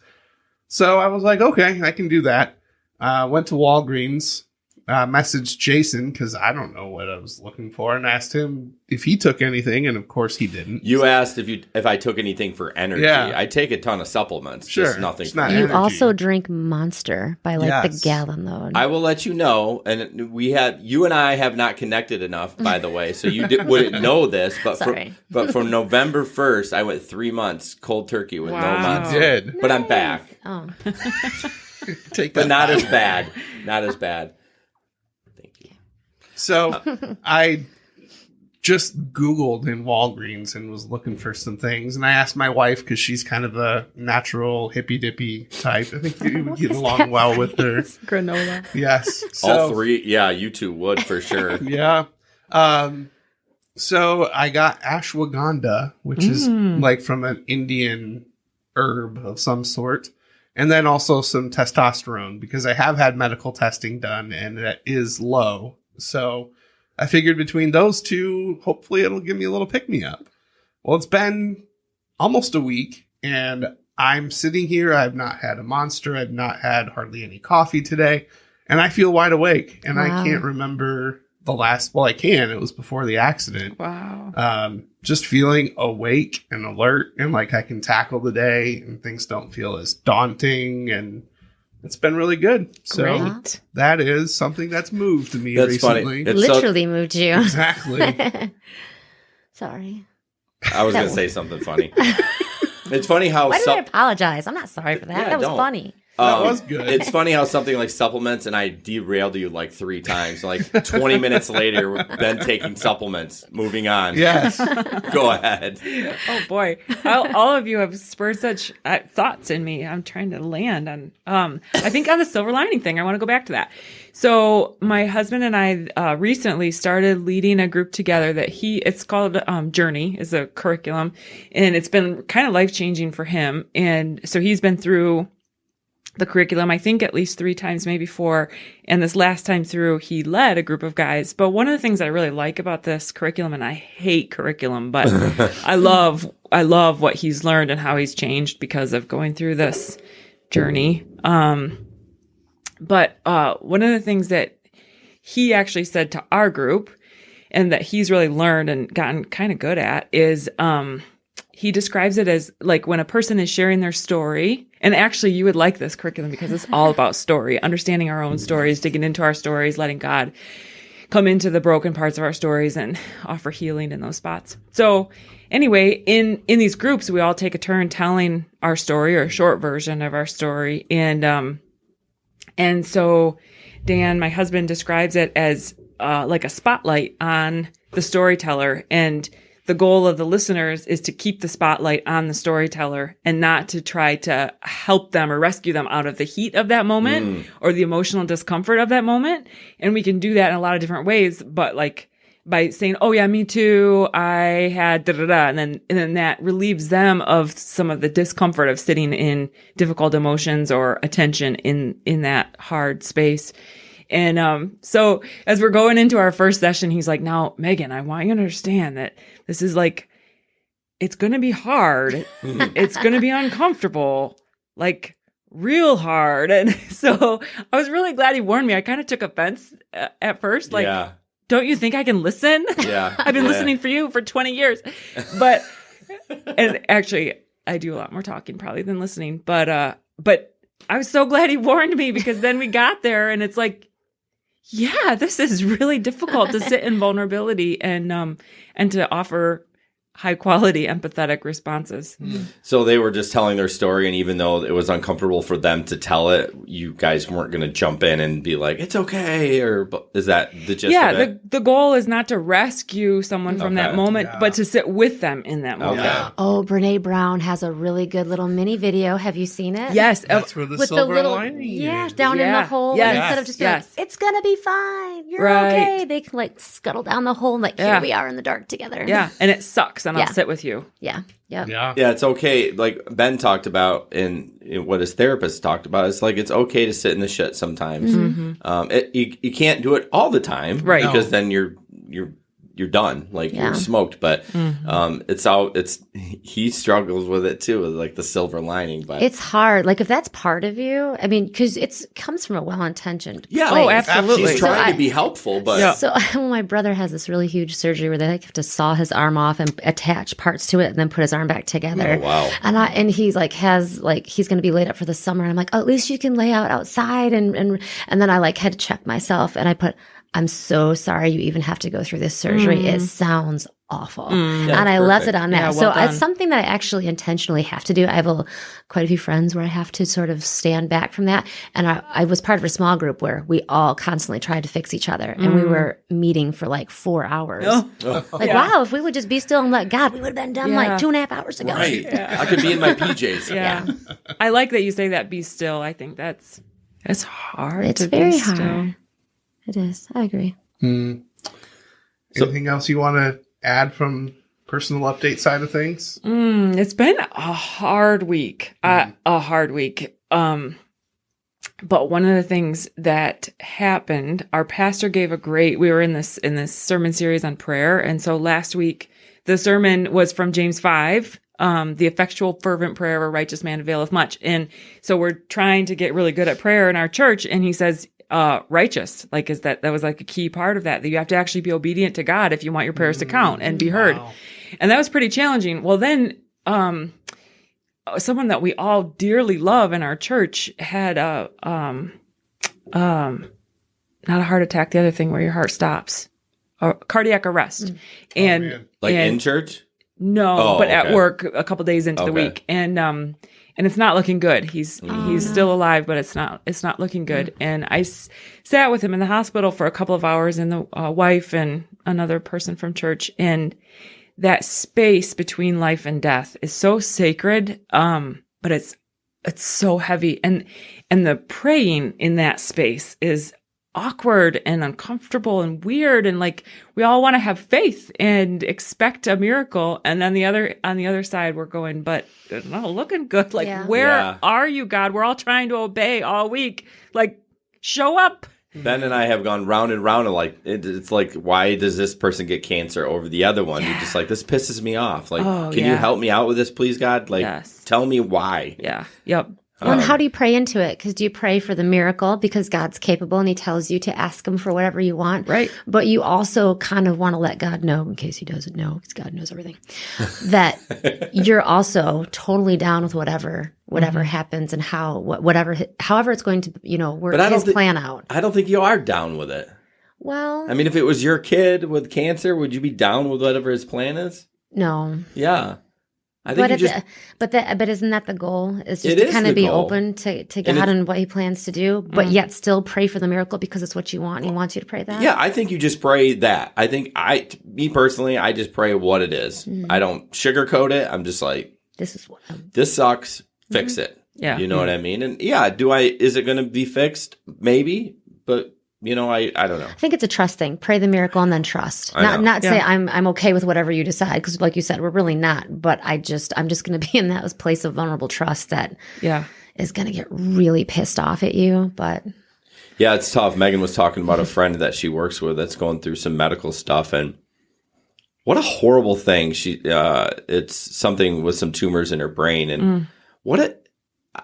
So I was like, okay, I can do that. Went to Walgreens, messaged Jason because I don't know what I was looking for, and asked him if he took anything, and of course he didn't. You asked if I took anything for energy. Yeah. I take a ton of supplements. Sure, Just nothing it's for not energy. You energy. also drink Monster by like the Yes. gallon though. I will let you know, and you and I have not connected enough, by the way, so you wouldn't know this. But Sorry. from November 1st, I went 3 months cold turkey with no Wow. monster. Did. But I'm back, Oh, Take but that not back. as bad. Not as bad. Thank you. So I just Googled in Walgreens and was looking for some things. And I asked my wife, because she's kind of a natural hippy dippy type. I think you would get along well with her. Granola. Yes. All three, yeah, you two would for sure. Yeah. So I got ashwagandha, which is like from an Indian herb of some sort. And then also some testosterone, because I have had medical testing done and it is low. So I figured between those two, hopefully it'll give me a little pick me up. Well, it's been almost a week and I'm sitting here. I've not had a Monster. I've not had hardly any coffee today, and I feel wide awake, and I Wow. can't remember the last, well, I can. It was before the accident. Wow. Just feeling awake and alert, and like I can tackle the day, and things don't feel as daunting, and it's been really good. So Great. that is something that's moved me That's funny. recently. It's so- literally moved you. Exactly. Sorry. I was going to say something funny. It's funny how Why did I apologize? I'm not sorry for that. Yeah, that was don't. funny. That was good. It's funny how something like supplements, and I derailed you like 3 times. Like 20 minutes later, we've been taking supplements. Moving on. Yes. Go ahead. Oh boy, all of you have spurred such thoughts in me. I'm trying to land on. I think on the silver lining thing. I want to go back to that. So my husband and I recently started leading a group together that it's called Journey, is a curriculum, and it's been kind of life changing for him. And so he's been through the curriculum, I think at least 3 times, maybe 4. And this last time through, he led a group of guys. But one of the things I really like about this curriculum, and I hate curriculum, but I love what he's learned and how he's changed because of going through this journey. But one of the things that he actually said to our group, and that he's really learned and gotten kind of good at, is he describes it as like when a person is sharing their story. And actually, you would like this curriculum because it's all about story, understanding our own stories, digging into our stories, letting God come into the broken parts of our stories and offer healing in those spots. So anyway, in these groups, we all take a turn telling our story, or a short version of our story. And so Dan, my husband, describes it as like a spotlight on the storyteller, and the goal of the listeners is to keep the spotlight on the storyteller and not to try to help them or rescue them out of the heat of that moment or the emotional discomfort of that moment. And we can do that in a lot of different ways, but like by saying, oh yeah, me too, I had da-da-da, and then that relieves them of some of the discomfort of sitting in difficult emotions or attention in that hard space. And so as we're going into our first session, he's like, now, Megan, I want you to understand that this is like, it's going to be hard. It's going to be uncomfortable, like real hard. And so I was really glad he warned me. I kind of took offense at first. Like, Yeah. don't you think I can listen? Yeah. I've been Yeah. listening for you for 20 years. But, and actually I do a lot more talking probably than listening, but I was so glad he warned me, because then we got there and it's like, yeah, this is really difficult to sit in vulnerability and to offer high quality empathetic responses. So they were just telling their story, and even though it was uncomfortable for them to tell it, you guys weren't going to jump in and be like, "It's okay," or is that the gist of it? The goal is not to rescue someone from that moment, but to sit with them in that moment. Yeah. Oh, Brene Brown has a really good little mini video. Have you seen it? Yes. That's where the With silver the little, lining yeah, is. down in the hole. Yes. Instead of just being like, it's going to be fine. You're Right. okay. They can like scuttle down the hole and like, here we are in the dark together. Yeah. And it sucks, and I'll Yeah. sit with you. Yeah. Yep. Yeah. Yeah, it's okay. Like Ben talked about, and what his therapist talked about, it's like it's okay to sit in the shit sometimes. You can't do it all the time, Right? Because then you're done, like you're smoked. But he struggles with it too, with like the silver lining. But It's hard. Like if that's part of you, I mean, because it comes from a well-intentioned yeah, place. Oh, absolutely. He's trying So to be helpful, but So my brother has this really huge surgery where they like have to saw his arm off and attach parts to it and then put his arm back together. Oh, wow. And he's like he's going to be laid up for the summer. And I'm like, oh, at least you can lay out outside. And then I like had to check myself and I put, I'm so sorry you even have to go through this surgery. It sounds awful. And I left it on that. Yeah, So well done. it's something that I actually intentionally have to do. I have quite a few friends where I have to sort of stand back from that. And I was part of a small group where we all constantly tried to fix each other. And we were meeting for like 4 hours. Like, wow, if we would just be still and let God, we would have been done like 2.5 hours ago. right, I could be in my PJs. Yeah. I like that you say that, be still. I think it's hard. It's to very be hard. still. It is. I agree. Anything else you want to add from personal update side of things? It's been a hard week. A hard week. But one of the things that happened, our pastor gave we were in this sermon series on prayer. And so last week, the sermon was from James 5, the effectual fervent prayer of a righteous man availeth much. And so we're trying to get really good at prayer in our church. And he says, righteous, like that was like a key part of that you have to actually be obedient to God if you want your prayers to count and be heard. Wow. And that was pretty challenging. Well, then, someone that we all dearly love in our church had not a heart attack, the other thing where your heart stops, a cardiac arrest. Man. Like and in church. no, but okay. at work a couple days into the Okay. week. And it's not looking good. He's still alive, but it's not looking good. And I sat with him in the hospital for a couple of hours, and the wife and another person from church. And that space between life and death is so sacred. But it's so heavy. And the praying in that space is awkward and uncomfortable and weird, and like we all want to have faith and expect a miracle, and then on the other side we're going, but it's not looking good. Like, where are you, God? We're all trying to obey all week. Like, show up. Ben and I have gone round and round, and like it's like, why does this person get cancer over the other one? You're just like, this pisses me off. Like, can you help me out with this, please, God? Like, tell me why. Yeah. Yep. Well, and how do you pray into it? Because do you pray for the miracle because God's capable and he tells you to ask him for whatever you want? Right. But you also kind of want to let God know, in case he doesn't know, because God knows everything, that you're also totally down with whatever happens and however it's going to, work his plan out. I don't think you are down with it. Well, I mean, if it was your kid with cancer, would you be down with whatever his plan is? no. Yeah. I think but isn't that the goal? Is just It to is kind the of be goal. open to God and what he plans to do, but yet still pray for the miracle because it's what you want. And he wants you to pray that. Yeah, I think you just pray that. I think me personally, I just pray what it is. I don't sugarcoat it. I'm just like, this sucks. Fix it. Yeah. You know what I mean? And is it going to be fixed? Maybe, but I don't know. I think it's a trust thing. Pray the miracle and then trust. Not say I'm okay with whatever you decide, because like you said, we're really not. But I'm just going to be in that place of vulnerable trust that is going to get really pissed off at you. But yeah, it's tough. Megan was talking about a friend that she works with that's going through some medical stuff, and what a horrible thing. It's something with some tumors in her brain, and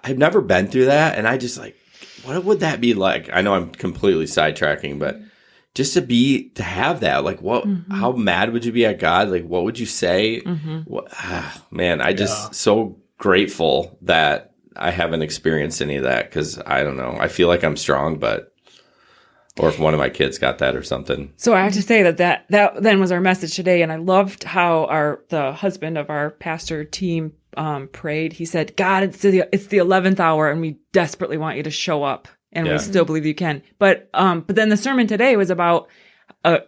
I've never been through that, and I just like, what would that be like? I know I'm completely sidetracking, but just to have that, like, what? How mad would you be at God? Like, what would you say? Man, I just so grateful that I haven't experienced any of that, because I don't know. I feel like I'm strong, but or if one of my kids got that or something. So I have to say that then was our message today, and I loved how the husband of our pastor team prayed. He said, "God, it's the 11th hour, and we desperately want you to show up, and we still believe you can." But then the sermon today was about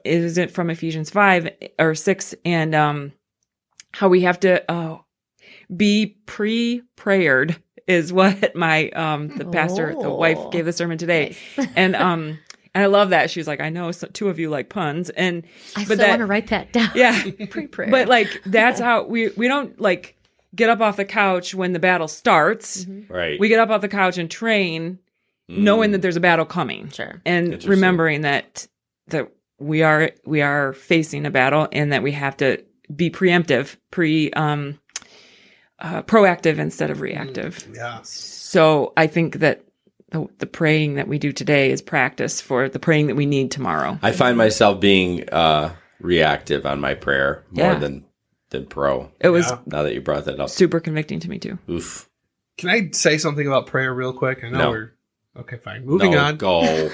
is it from Ephesians 5 or 6, and how we have to be pre-prayered is what my the pastor, the wife, gave the sermon today, Nice. and I love that. She was like, I know two of you like puns. And I still want to write that down. Yeah. Pre-prayer. But like, that's how we don't like get up off the couch when the battle starts. Right. We get up off the couch and train knowing that there's a battle coming. Sure. And remembering that we are facing a battle and that we have to be preemptive, proactive instead of reactive. Yeah. So I think that the praying that we do today is practice for the praying that we need tomorrow. I find myself being reactive on my prayer more than pro. It was Now that you brought that up. super convicting to me too. Oof. Can I say something about prayer real quick? I know No. we're okay. Fine. Moving on. Go.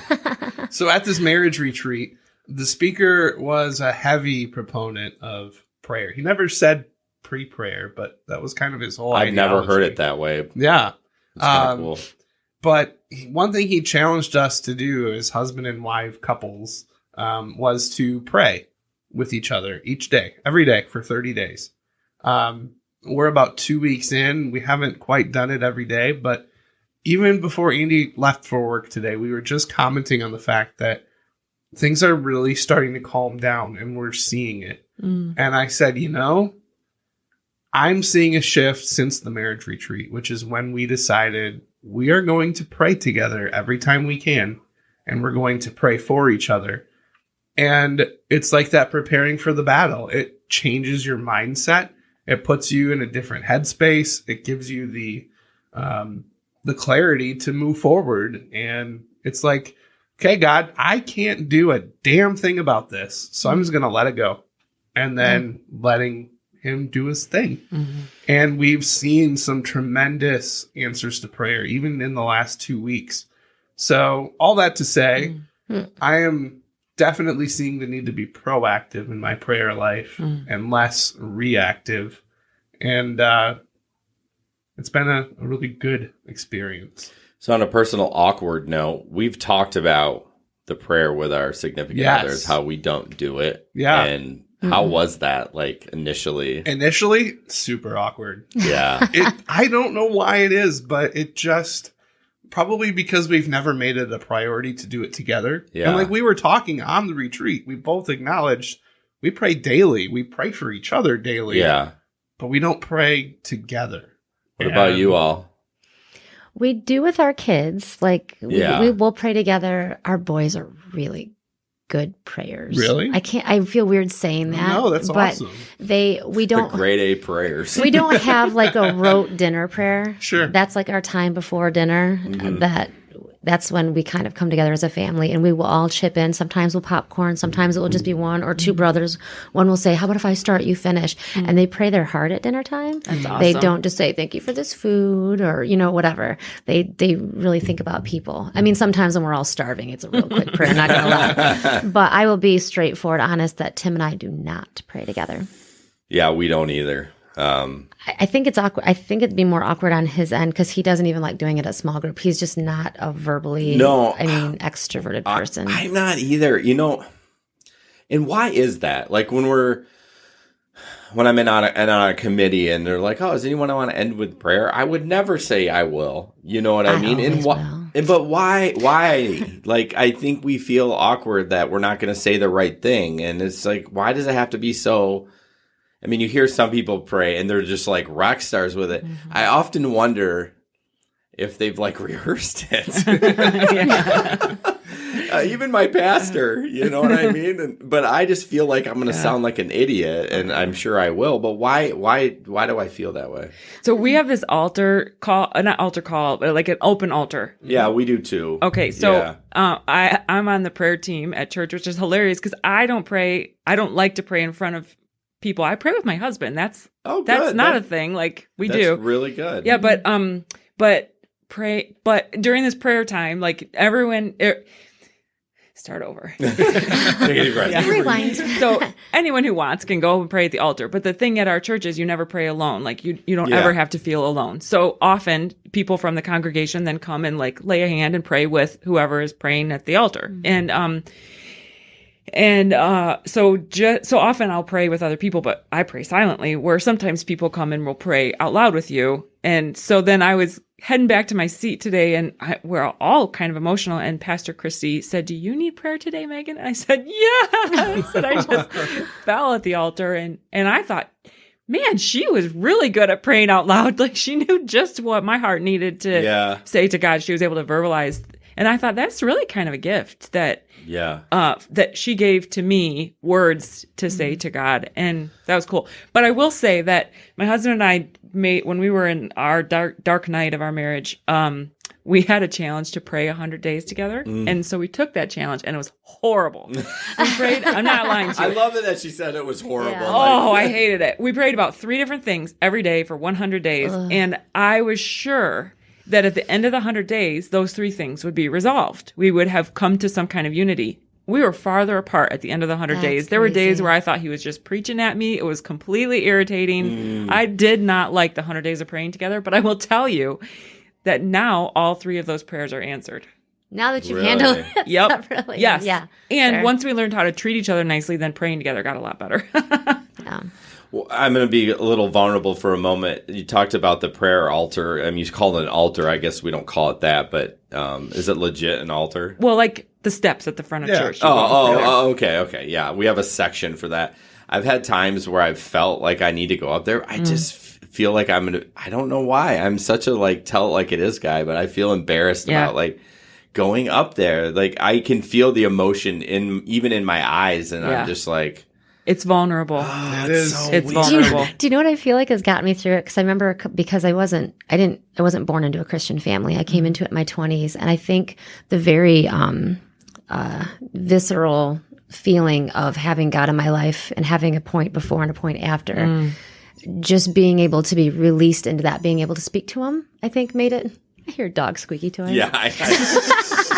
So at this marriage retreat, the speaker was a heavy proponent of prayer. He never said pre-prayer, but that was kind of his whole I've never heard ideology. it that way. Yeah. It's kind of cool. But one thing he challenged us to do as husband and wife couples was to pray with each other each day, every day for 30 days. We're about 2 weeks in. We haven't quite done it every day, but even before Andy left for work today, we were just commenting on the fact that things are really starting to calm down and we're seeing it. And I said, I'm seeing a shift since the marriage retreat, which is when we decided we are going to pray together every time we can, and we're going to pray for each other. And it's like that preparing for the battle. It changes your mindset. It puts you in a different headspace. It gives you the clarity to move forward. And it's like, okay, God, I can't do a damn thing about this, so I'm just going to let it go. And then letting him do his thing. And we've seen some tremendous answers to prayer, even in the last 2 weeks. So all that to say, I am definitely seeing the need to be proactive in my prayer life and less reactive. And it's been a really good experience. So on a personal awkward note, we've talked about the prayer with our significant others, how we don't do it. Yeah. And how was that like initially? Initially, super awkward. Yeah. I don't know why it is, but it just probably because we've never made it a priority to do it together. Yeah. And like we were talking on the retreat, we both acknowledged we pray daily. We pray for each other daily. Yeah. But we don't pray together. What about you all? We do with our kids. Like, we will pray together. Our boys are really good prayers. Really? I feel weird saying that. No, that's but awesome. We don't. The grade A prayers. We don't have like a rote dinner prayer. Sure. That's like our time before dinner. That's when we kind of come together as a family, and we will all chip in. Sometimes we'll popcorn. Sometimes it will just be one or two brothers. One will say, how about if I start, you finish? And they pray their heart at dinner time. That's awesome. They don't just say, thank you for this food or, whatever. They really think about people. I mean, sometimes when we're all starving, it's a real quick prayer, not going to lie. But I will be straightforward, honest that Tim and I do not pray together. Yeah, we don't either. I think it's awkward. I think it'd be more awkward on his end because he doesn't even like doing it at small group. He's just not a verbally, extroverted person. I'm not either, and why is that? Like when I'm on a committee and they're like, oh, does anyone want to end with prayer? I would never say I will. You know what I mean? And but why? Like, I think we feel awkward that we're not going to say the right thing. And it's like, why does it have to be so? I mean, you hear some people pray and they're just like rock stars with it. I often wonder if they've like rehearsed it. Even my pastor, you know what I mean? But I just feel like I'm going to sound like an idiot, and I'm sure I will. But why do I feel that way? So we have this altar call, not altar call, but like an open altar. Yeah, we do too. Okay, so I'm on the prayer team at church, which is hilarious because I don't pray. I don't like to pray in front of people. I pray with my husband. That's not a thing. Like that's do. Really good. Yeah, but during this prayer time, like everyone, start over. Take a deep breath. Yeah. Rewind. So anyone who wants can go and pray at the altar. But the thing at our church is you never pray alone. Like you don't ever have to feel alone. So often people from the congregation then come and like lay a hand and pray with whoever is praying at the altar. So often I'll pray with other people, but I pray silently, where sometimes people come and will pray out loud with you. And so then I was heading back to my seat today, and we're all kind of emotional. And Pastor Christy said, "Do you need prayer today, Megan?" And I said, "Yes." And I just fell at the altar, and I thought, man, she was really good at praying out loud. Like she knew just what my heart needed to say to God. She was able to verbalize. And I thought that's really kind of a gift that that she gave to me, words to say to God. And that was cool. But I will say that my husband and I made, when we were in our dark night of our marriage, we had a challenge to pray 100 days together. And so we took that challenge, and it was horrible. We prayed, I'm not lying to you. I love it that she said it was horrible. Yeah. Oh, I hated it. We prayed about 3 different things every day for 100 days. And I was sure that at the end of the 100 days, those 3 things would be resolved. We would have come to some kind of unity. We were farther apart at the end of the 100 days. There were days where I thought he was just preaching at me. It was completely irritating. I did not like the 100 days of praying together, but I will tell you that now all 3 of those prayers are answered. Now that you've Really? handled it separately. Yes. Yeah. And once we learned how to treat each other nicely, then praying together got a lot better. Yeah. Well, I'm going to be a little vulnerable for a moment. You talked about the prayer altar. I mean, you call it an altar. I guess we don't call it that, but is it legit an altar? Well, like the steps at the front of church. Okay. Yeah, we have a section for that. I've had times where I've felt like I need to go up there. I just feel like I don't know why. I'm such a like tell it like it is guy, but I feel embarrassed about like going up there. Like I can feel the emotion even in my eyes, and I'm just like, it's vulnerable. It is. It's vulnerable. Do you know what I feel like has gotten me through it? Because I remember, because I wasn't born into a Christian family. I came into it in my 20s, and I think the very visceral feeling of having God in my life and having a point before and a point after, just being able to be released into that, being able to speak to Him, I think made it. I hear dog squeaky toy. yeah.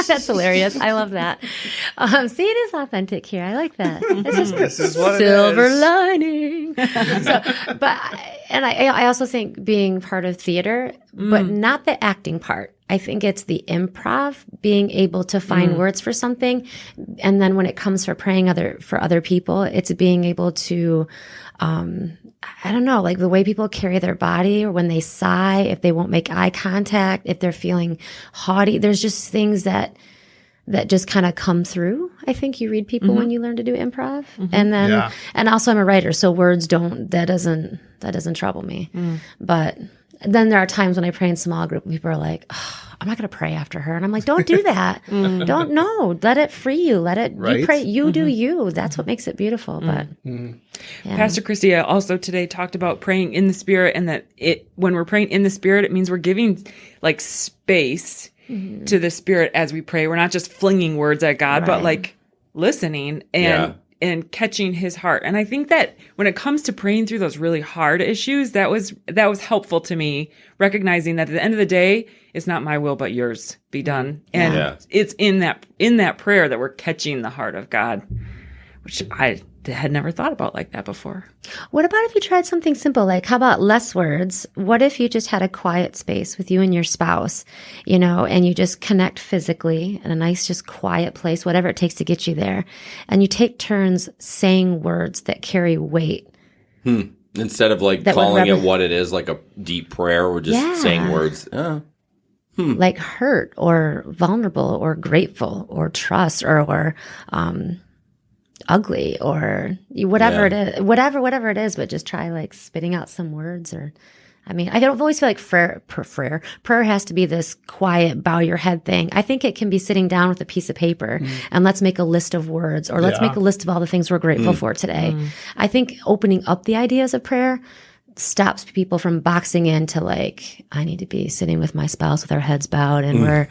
That's hilarious. I love that. See, it is authentic here. I like that. This is what Silver it is. lining. I also think being part of theater, but not the acting part. I think it's the improv, being able to find words for something. And then when it comes for praying for other people, it's being able to, I don't know, like the way people carry their body, or when they sigh, if they won't make eye contact, if they're feeling haughty. There's just things that just kind of come through. I think you read people when you learn to do improv. And then, and also I'm a writer, so words that doesn't trouble me. But then there are times when I pray in small group and people are like, oh, I'm not going to pray after her. And I'm like, don't do that. Don't know. Let it free you. Let it, you pray, you do you. That's what makes it beautiful. But Pastor Christy also today talked about praying in the Spirit, and that when we're praying in the Spirit, it means we're giving like space to the Spirit as we pray. We're not just flinging words at God, but like listening and catching His heart. And I think that when it comes to praying through those really hard issues, that was helpful to me, recognizing that at the end of the day, it's not my will but yours be done. And it's in that prayer that we're catching the heart of God, which I had never thought about like that before. what about if you tried something simple? Like, how about less words? What if you just had a quiet space with you and your spouse, and you just connect physically in a nice, just quiet place, whatever it takes to get you there. And you take turns saying words that carry weight. Instead of like calling it what it is, like a deep prayer, we're just saying words. Like hurt or vulnerable or grateful or trust or ugly or whatever it is, whatever it is, but just try like spitting out some words. Or, I mean, I don't always feel like prayer has to be this quiet, bow your head thing. I think it can be sitting down with a piece of paper and let's make a list of words, or let's make a list of all the things we're grateful for today. I think opening up the ideas of prayer stops people from boxing into like, I need to be sitting with my spouse with our heads bowed, and I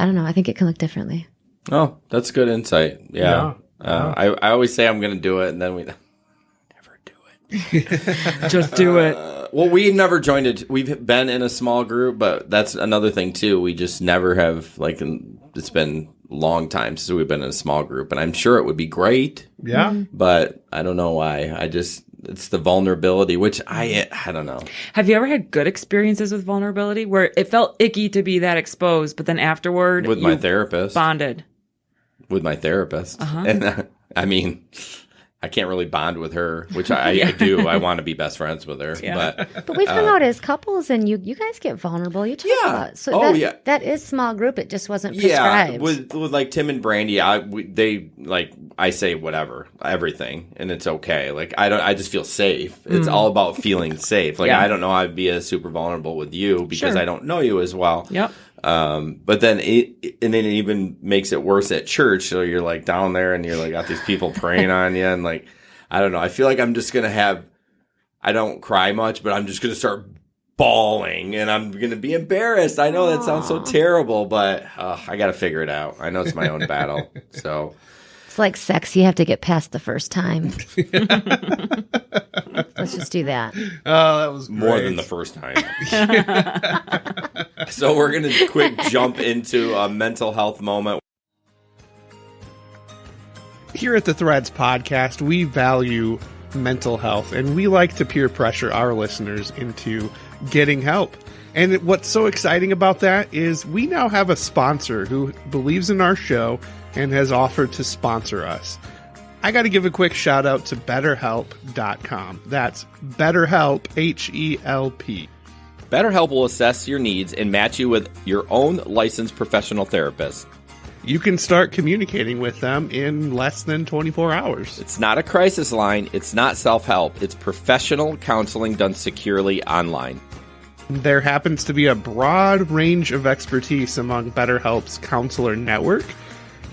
don't know, I think it can look differently. Oh, that's good insight. Yeah. I always say I'm going to do it, and then we never do it. Just do it. Well, we never joined it. We've been in a small group, but that's another thing too. We just never have, like, it's been long time since we've been in a small group, and I'm sure it would be great. Yeah. But I don't know why. It's the vulnerability, which I don't know. Have you ever had good experiences with vulnerability where it felt icky to be that exposed, but then afterward With my therapist. bonded? With my therapist. And I mean, I can't really bond with her, which I do. I want to be best friends with her. Yeah. But we've hung out as couples, and you guys get vulnerable. You talk about so that is small group. It just wasn't prescribed. Yeah, with like Tim and Brandi, I say whatever, everything, and it's okay. Like I just feel safe. It's all about feeling safe. Like I don't know, I'd be as super vulnerable with you because I don't know you as well. Yep. But then it even makes it worse at church. So you're like down there and you're like got these people praying on you, and like I don't know. I feel like I'm just gonna I don't cry much, but I'm just gonna start bawling and I'm gonna be embarrassed. I know that sounds so terrible, but I gotta figure it out. I know it's my own battle. So it's like sex. You have to get past the first time. Let's just do that. Oh, that was more great. than the first time. So we're going to quick jump into a mental health moment. Here at the Threads podcast, we value mental health, and we like to peer pressure our listeners into getting help. And what's so exciting about that is we now have a sponsor who believes in our show and has offered to sponsor us. I got to give a quick shout out to BetterHelp.com. That's BetterHelp, H-E-L-P. BetterHelp will assess your needs and match you with your own licensed professional therapist. You can start communicating with them in less than 24 hours. It's not a crisis line. It's not self-help. It's professional counseling done securely online. There happens to be a broad range of expertise among BetterHelp's counselor network,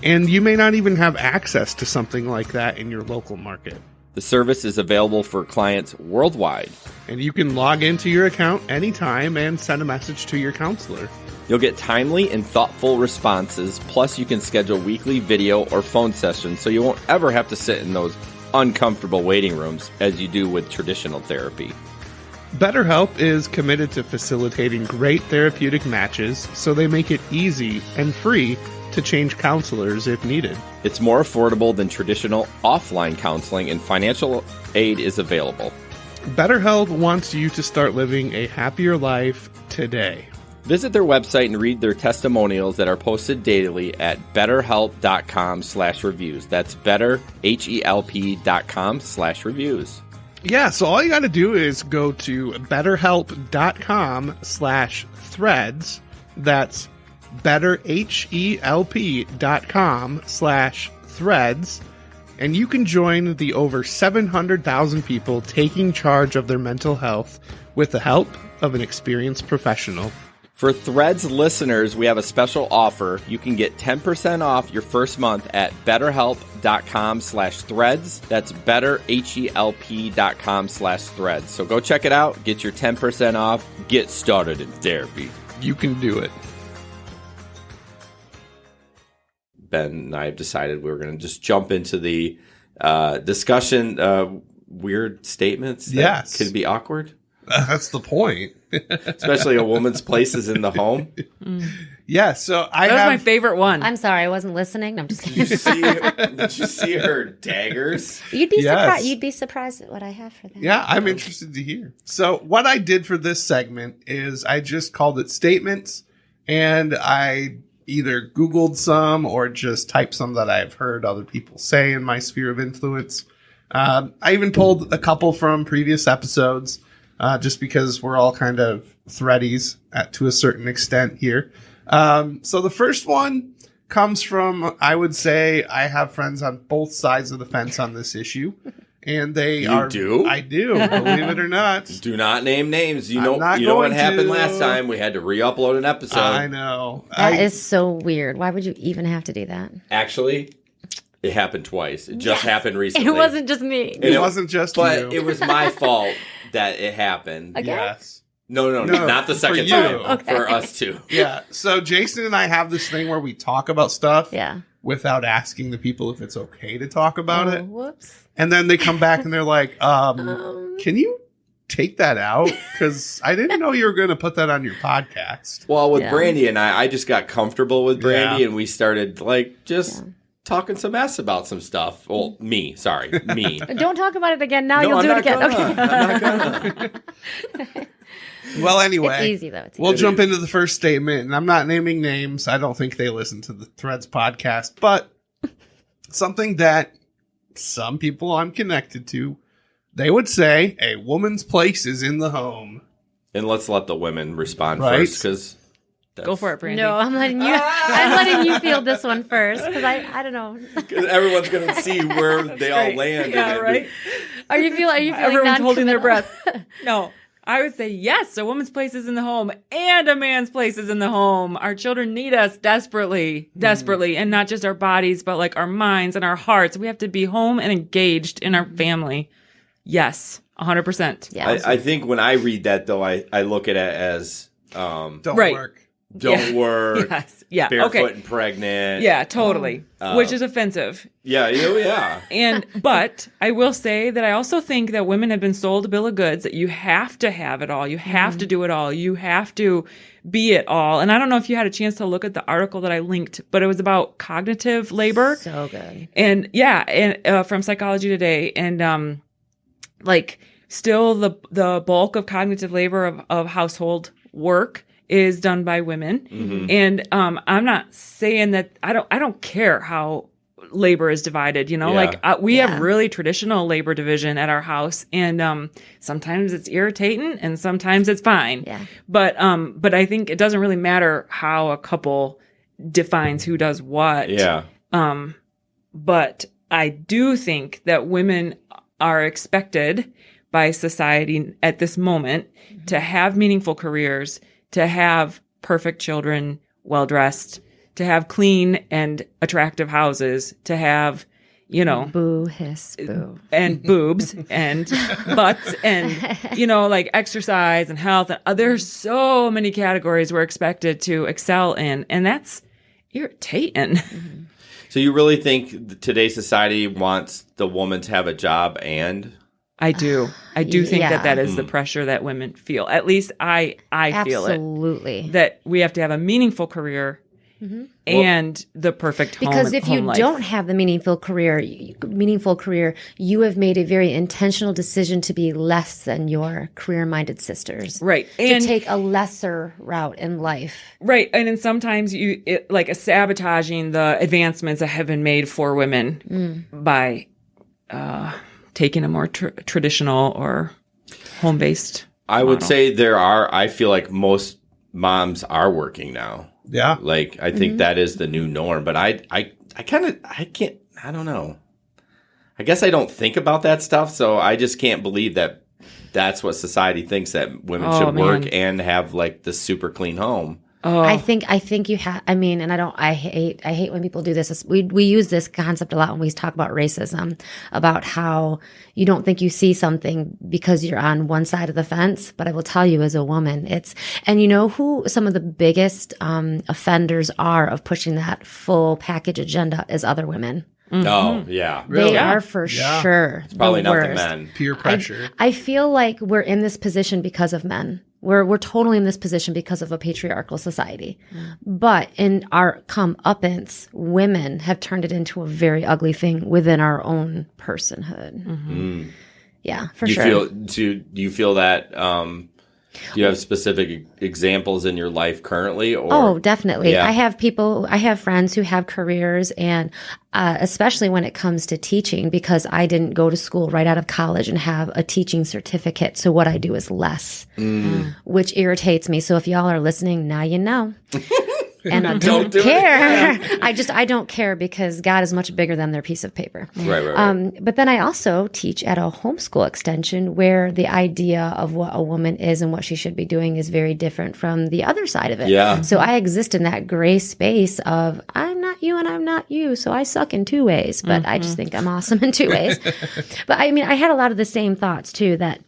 and you may not even have access to something like that in your local market. The service is available for clients worldwide. And you can log into your account anytime and send a message to your counselor. You'll get timely and thoughtful responses, plus you can schedule weekly video or phone sessions so you won't ever have to sit in those uncomfortable waiting rooms as you do with traditional therapy. BetterHelp is committed to facilitating great therapeutic matches, so they make it easy and free to change counselors if needed. It's more affordable than traditional offline counseling, and financial aid is available. BetterHelp wants you to start living a happier life today. Visit their website and read their testimonials that are posted daily at betterhelp.com/reviews. That's betterhelp.com/reviews. Yeah, so all you got to do is go to betterhelp.com/threads. That's betterhelp.com/threads. And you can join the over 700,000 people taking charge of their mental health with the help of an experienced professional. For Threads listeners, we have a special offer. You can get 10% off your first month at betterhelp.com/threads. That's betterhelp.com/threads. So go check it out. Get your 10% off. Get started in therapy. You can do it. Ben and I have decided we were going to just jump into the discussion. Weird statements that could be awkward. That's the point. Especially a woman's place is in the home. Yeah, so that was my favorite one. I'm sorry, I wasn't listening. I'm just kidding. Did you see her daggers? You'd be surprised. You'd be surprised at what I have for that. Yeah, I'm interested to hear. So what I did for this segment is I just called it statements, and I either Googled some or just typed some that I've heard other people say in my sphere of influence. I even pulled a couple from previous episodes. Just because we're all kind of threadies to a certain extent here. So the first one comes from, I would say, I have friends on both sides of the fence on this issue. And they You do? I do, believe it or not. Do not name names. You know not what going happened to. last time. We had to re-upload an episode. I know. That is so weird. Why would you even have to do that? Actually, it happened twice. It just happened recently. It wasn't just me. It wasn't just but you. it was my fault that it happened. Okay. Yes. No, not the second you. time. Okay. For us two. Yeah. So Jason and I have this thing where we talk about stuff Yeah. without asking the people if it's okay to talk about it. Whoops. And then they come back and they're like, can you take that out? Because I didn't know you were going to put that on your podcast. Well, with Yeah. Brandi and I just got comfortable with Brandi, Yeah. and we started like just talking some mess about some stuff. Well, me. Don't talk about it again. Now No, you'll I'm do it not again. gonna. Okay. I'm not gonna. Well, anyway. It's easy, though. We'll jump into the first statement, and I'm not naming names. I don't think they listen to the Threads podcast, but something that some people I'm connected to, they would say a woman's place is in the home. And let's let the women respond Right. first, because Go for it, Brandi. No, I'm letting you field this one first because I don't know. everyone's going to see where they all Great. land. Yeah, right. Are you feeling Everyone's holding their non-committal? breath. No, I would say yes. A woman's place is in the home, and a man's place is in the home. Our children need us desperately, and not just our bodies, but like our minds and our hearts. We have to be home and engaged in our family. Yes, 100%. Yeah. I think when I read that, though, I look at it as Don't Right. work. don't work, Yes. Yeah. barefoot Okay. and pregnant. Yeah. Totally. Which is offensive. Yeah. And but I will say that I also think that women have been sold a bill of goods that you have to have it all. You have to do it all. You have to be it all. And I don't know if you had a chance to look at the article that I linked, but it was about cognitive labor. So good. And yeah, and from Psychology Today, and like still the bulk of cognitive labor of household work is done by women. And I'm not saying that I don't care how labor is divided, you know, Yeah. like we Yeah. have really traditional labor division at our house, and sometimes it's irritating and sometimes it's fine. Yeah. But I think it doesn't really matter how a couple defines who does what. Yeah. But I do think that women are expected by society at this moment to have meaningful careers, to have perfect children, well dressed, to have clean and attractive houses, to have, you know, Boo, hiss, boo. and boobs and butts and, you know, like exercise and health. And there's so many categories we're expected to excel in. And that's irritating. So you really think today's society wants the woman to have a job and? I do think Yeah. that is the pressure that women feel. At least I feel it. Absolutely. That we have to have a meaningful career and the perfect home. Because if you home life. don't have the meaningful career, you have made a very intentional decision to be less than your career-minded sisters. Right. To And take a lesser route in life. right. And then sometimes like a sabotaging the advancements that have been made for women by taking a more traditional or home-based. I would model. say I feel like most moms are working now. Yeah. Like, I think that is the new norm, but I don't know. I guess I don't think about that stuff. So I just can't believe that that's what society thinks, that women should work man. and have like the super clean home. Oh, I think you have. I mean, and I hate when people do this. We use this concept a lot when we talk about racism, about how you don't think you see something because you're on one side of the fence. But I will tell you, as a woman, and you know who some of the biggest offenders are of pushing that full package agenda is other women. Oh, yeah. Really? They are for Yeah. sure. Probably the not the worst. men. Peer pressure. I feel like we're in this position because of men. We're totally in this position because of a patriarchal society. But in our comeuppance, women have turned it into a very ugly thing within our own personhood. Yeah, for sure. Do you feel that, do you have specific examples in your life currently? Or? Oh, definitely. Yeah. I have friends who have careers, and especially when it comes to teaching, because I didn't go to school right out of college and have a teaching certificate. So what I do is less, which irritates me. So if y'all are listening, now you know. And I don't do it. care. I don't care, because God is much bigger than their piece of paper. Right. But then I also teach at a homeschool extension where the idea of what a woman is and what she should be doing is very different from the other side of it. Yeah. So I exist in that gray space of I'm not you and I'm not you. So I suck in two ways, but I just think I'm awesome in two ways. But I mean, I had a lot of the same thoughts too, that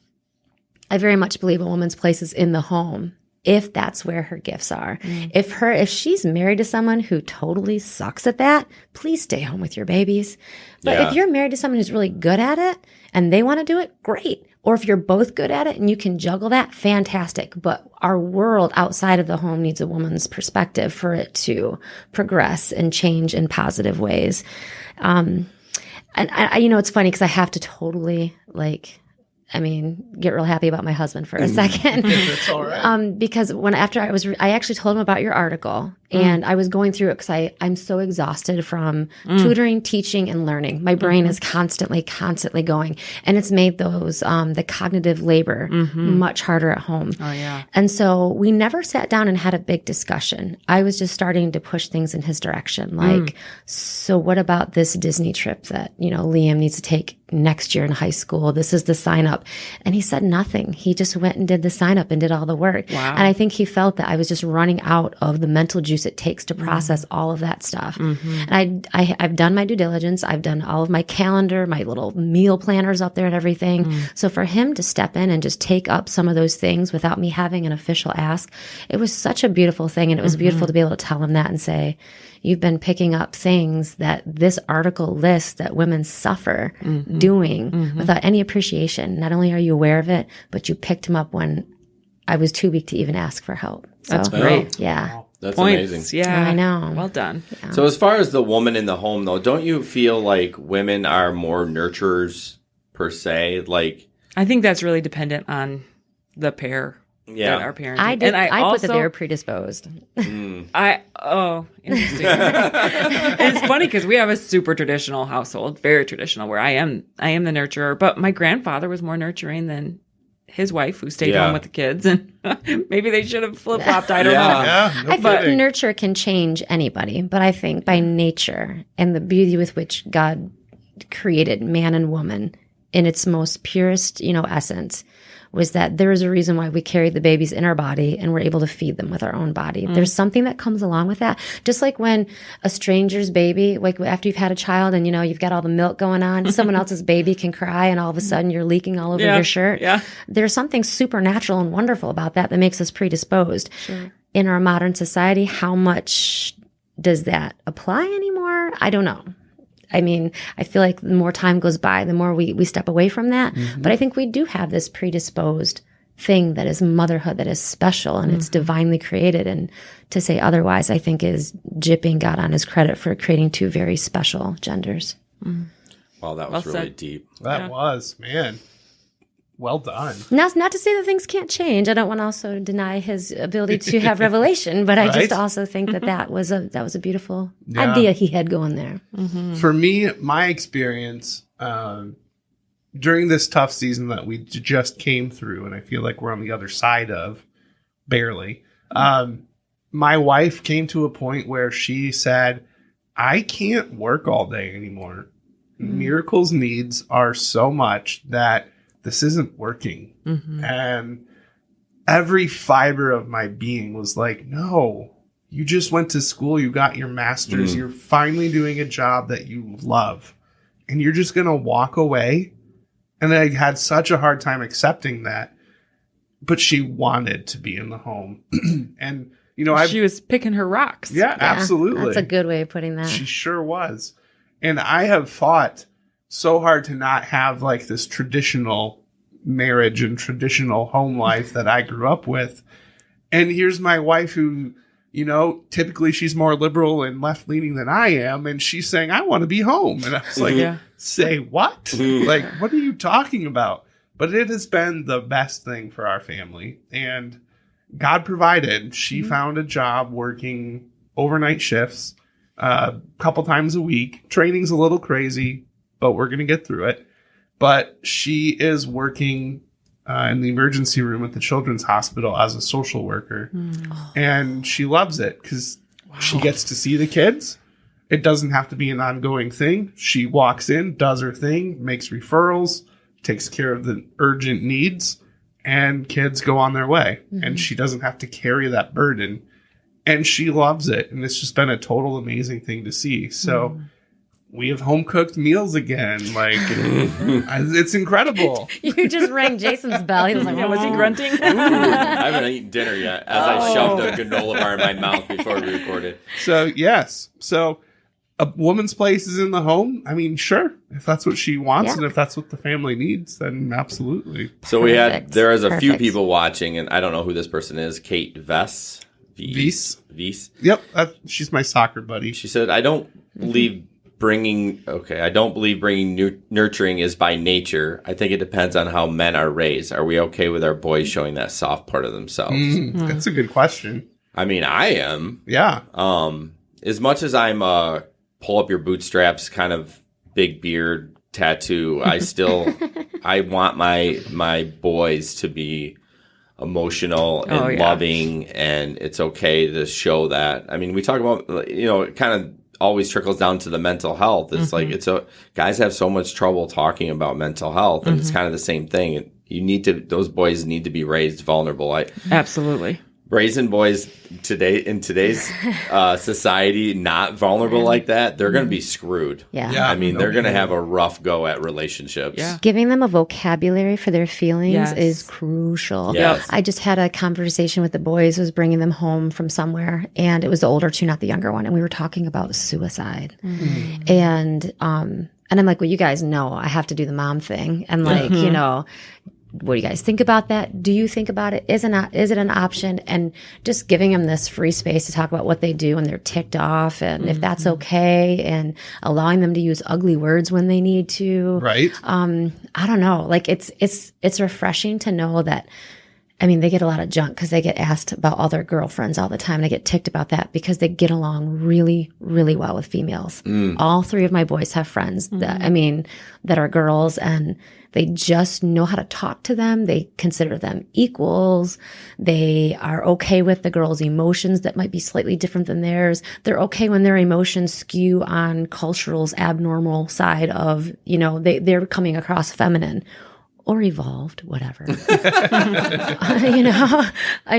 I very much believe a woman's place is in the home, if that's where her gifts are. If she's married to someone who totally sucks at that, please stay home with your babies. But Yeah. if you're married to someone who's really good at it and they want to do it, great. Or if you're both good at it and you can juggle that, fantastic. But our world outside of the home needs a woman's perspective for it to progress and change in positive ways. And I it's funny because I have to totally get real happy about my husband for a second. That's all right. Because I actually told him about your article and I was going through it because I'm so exhausted from tutoring, teaching, and learning. My brain is constantly going, and it's made the cognitive labor much harder at home. Oh yeah. And so we never sat down and had a big discussion. I was just starting to push things in his direction. Like, so what about this Disney trip that, Liam needs to take next year in high school? This is the sign up. And he said nothing. He just went and did the sign up and did all the work. Wow. And I think he felt that I was just running out of the mental juice it takes to process all of that stuff. And I've done my due diligence. I've done all of my calendar, my little meal planners up there and everything. So for him to step in and just take up some of those things without me having an official ask, it was such a beautiful thing. And it was beautiful to be able to tell him that and say, you've been picking up things that this article lists that women suffer doing without any appreciation. Not only are you aware of it, but you picked them up when I was too weak to even ask for help. So, That's great. Yeah. That's Points. amazing. Yeah. I know. Well done. So as far as the woman in the home, though, don't you feel like women are more nurturers per se? Like, I think that's really dependent on the pair yeah, that are parenting. I did. And I put that also- they were predisposed. Interesting. It's funny because we have a super traditional household, very traditional, where I am the nurturer, but my grandfather was more nurturing than his wife, who stayed Yeah. home with the kids, and maybe they should have flip flopped. I don't know. Yeah, no I think kidding. nurture can change anybody, but I think by nature and the beauty with which God created man and woman in its most purest, essence, was that there is a reason why we carry the babies in our body and we're able to feed them with our own body. There's something that comes along with that. Just like when a stranger's baby, like after you've had a child and, you've got all the milk going on, someone else's baby can cry and all of a sudden you're leaking all over your shirt. Yeah. There's something supernatural and wonderful about that makes us predisposed. Sure. In our modern society, how much does that apply anymore? I don't know. I mean, I feel like the more time goes by, the more we step away from that. But I think we do have this predisposed thing that is motherhood, that is special and it's divinely created. And to say otherwise, I think is jipping God on his credit for creating two very special genders. Wow, that was Well really said. deep. That was, man. Well done. Not to say that things can't change. I don't want to also deny his ability to have revelation, but I Right? just also think that was a beautiful Yeah. idea he had going there. For me, my experience during this tough season that we just came through, and I feel like we're on the other side of, barely, my wife came to a point where she said, I can't work all day anymore. Miracle's needs are so much that this isn't working. And every fiber of my being was like, no, you just went to school. You got your master's. You're finally doing a job that you love. And you're just going to walk away. And I had such a hard time accepting that. But she wanted to be in the home. And, She was picking her rocks. yeah, absolutely. That's a good way of putting that. She sure was. And I have fought so hard to not have like this traditional marriage and traditional home life that I grew up with. And here's my wife who, typically she's more liberal and left leaning than I am. And she's saying, I want to be home. And I was like, Yeah. say what? Like, what are you talking about? But it has been the best thing for our family. And God provided. She found a job working overnight shifts a couple times a week. Training's a little crazy, but we're going to get through it. But she is working in the emergency room at the Children's Hospital as a social worker. And she loves it because she gets to see the kids. It doesn't have to be an ongoing thing. She walks in, does her thing, makes referrals, takes care of the urgent needs, and kids go on their way. And she doesn't have to carry that burden. And she loves it. And it's just been a total amazing thing to see. So we have home cooked meals again. Like, it's incredible. You just rang Jason's bell. He was like, Yeah, was he grunting? I haven't eaten dinner yet, as I shoved a granola bar in my mouth before we recorded. So, yes. So, a woman's place is in the home, I mean, sure, if that's what she wants Yeah. and if that's what the family needs, then absolutely. So there is a few Perfect. people watching, and I don't know who this person is. Kate Vess. Vess. Yep, she's my soccer buddy. She said, I don't believe bringing nurturing is by nature. I think it depends on how men are raised. Are we okay with our boys showing that soft part of themselves? That's a good question. I mean, I am. Yeah. As much as I'm pull up your bootstraps kind of big beard tattoo, I want my boys to be emotional and loving, and it's okay to show that. I mean, we talk about, it kind of always trickles down to the mental health. It's like guys have so much trouble talking about mental health, and it's kind of the same thing. Those boys need to be raised vulnerable. Absolutely. Raising boys in today's society not vulnerable like that, they're going to be screwed. Yeah. I mean, they're going to have a rough go at relationships. Yeah. Giving them a vocabulary for their feelings Yes. is crucial. Yes. I just had a conversation with the boys. I was bringing them home from somewhere, and it was the older two, not the younger one. And we were talking about suicide. And I'm like, well, you guys know I have to do the mom thing. And like, what do you guys think about that? Do you think about it? Is it an option? And just giving them this free space to talk about what they do when they're ticked off, and if that's okay, and allowing them to use ugly words when they need to. Right. I don't know. Like it's refreshing to know that. I mean, they get a lot of junk because they get asked about all their girlfriends all the time. They get ticked about that because they get along really, really well with females. All three of my boys have friends that are girls, and they just know how to talk to them. They consider them equals. They are okay with the girls' emotions that might be slightly different than theirs. They're okay when their emotions skew on cultural's abnormal side of, they're coming across feminine. Or evolved, whatever. I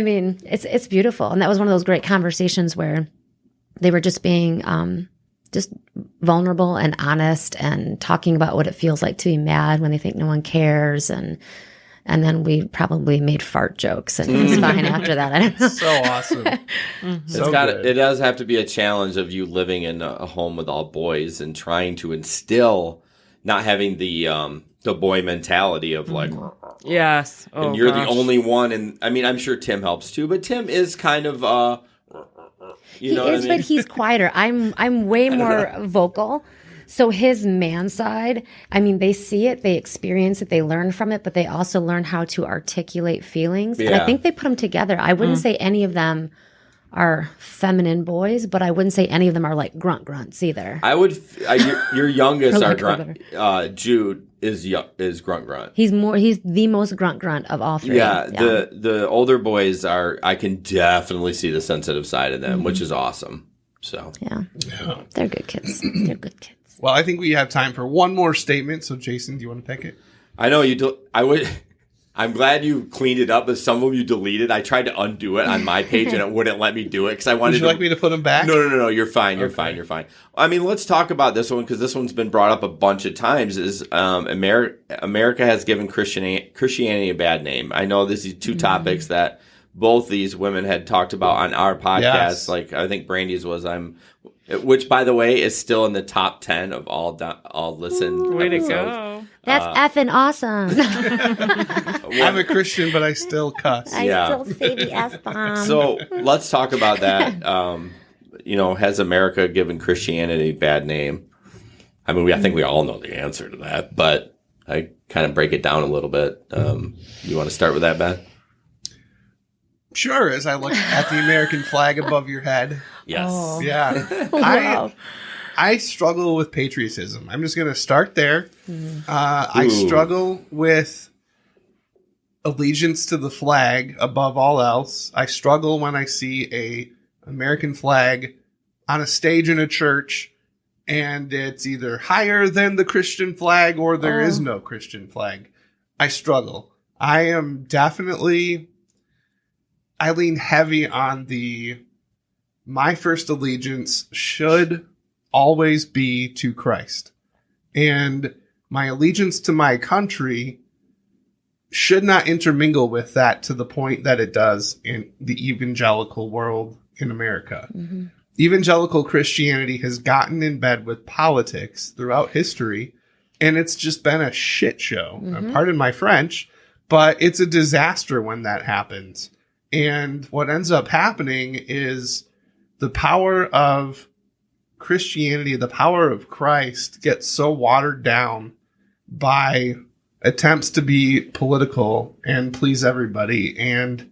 mean, it's beautiful. And that was one of those great conversations where they were just being just vulnerable and honest and talking about what it feels like to be mad when they think no one cares. And then we probably made fart jokes, and it was fine after that. I don't know. So awesome. It does have to be a challenge of you living in a home with all boys and trying to instill not having the boy mentality of like, Yes. and you're the only one. And I mean, I'm sure Tim helps too, but Tim is kind of, He is, but he's quieter. I'm way more vocal. So his man side, I mean, they see it, they experience it, they learn from it, but they also learn how to articulate feelings. And I think they put them together. I wouldn't say any of them are feminine boys, but I wouldn't say any of them are like grunts either. I would. Your youngest Or are like grunt. Jude is grunt. He's the most grunt of all three. Yeah, the older boys are. I can definitely see the sensitive side of them, which is awesome. So yeah, they're good kids. They're good kids. Well, I think we have time for one more statement. So, Jason, do you want to pick it? I know you do. I'm glad you cleaned it up, but some of them you deleted. I tried to undo it on my page, and it wouldn't let me do it because I wanted. Would you like me to put them back? No. You're fine. You're fine. I mean, let's talk about this one because this one's been brought up a bunch of times. Is America has given Christianity a bad name? I know this is two topics that both these women had talked about on our podcast. Yes. Like I think Brandy's was which by the way is still in the top 10 of all listened. Way to episodes. go. That's effing awesome. I'm a Christian, but I still cuss. I still say the F-bomb. So let's talk about that. Has America given Christianity a bad name? I mean, I think we all know the answer to that, but I kind of break it down a little bit. You want to start with that, Ben? Sure, as I look at the American flag above your head. Yes. Oh. Yeah. Wow. I struggle with patriotism. I'm just going to start there. I struggle with allegiance to the flag above all else. I struggle when I see a American flag on a stage in a church and it's either higher than the Christian flag or there is no Christian flag. I struggle. I am definitely... I lean heavy on my first allegiance should always be to Christ. And my allegiance to my country should not intermingle with that to the point that it does in the evangelical world in America. evangelical Christianity has gotten in bed with politics throughout history, and it's just been a shit show. Pardon my French, but it's a disaster when that happens. And what ends up happening is the power of Christianity, the power of Christ, gets so watered down by attempts to be political and please everybody. And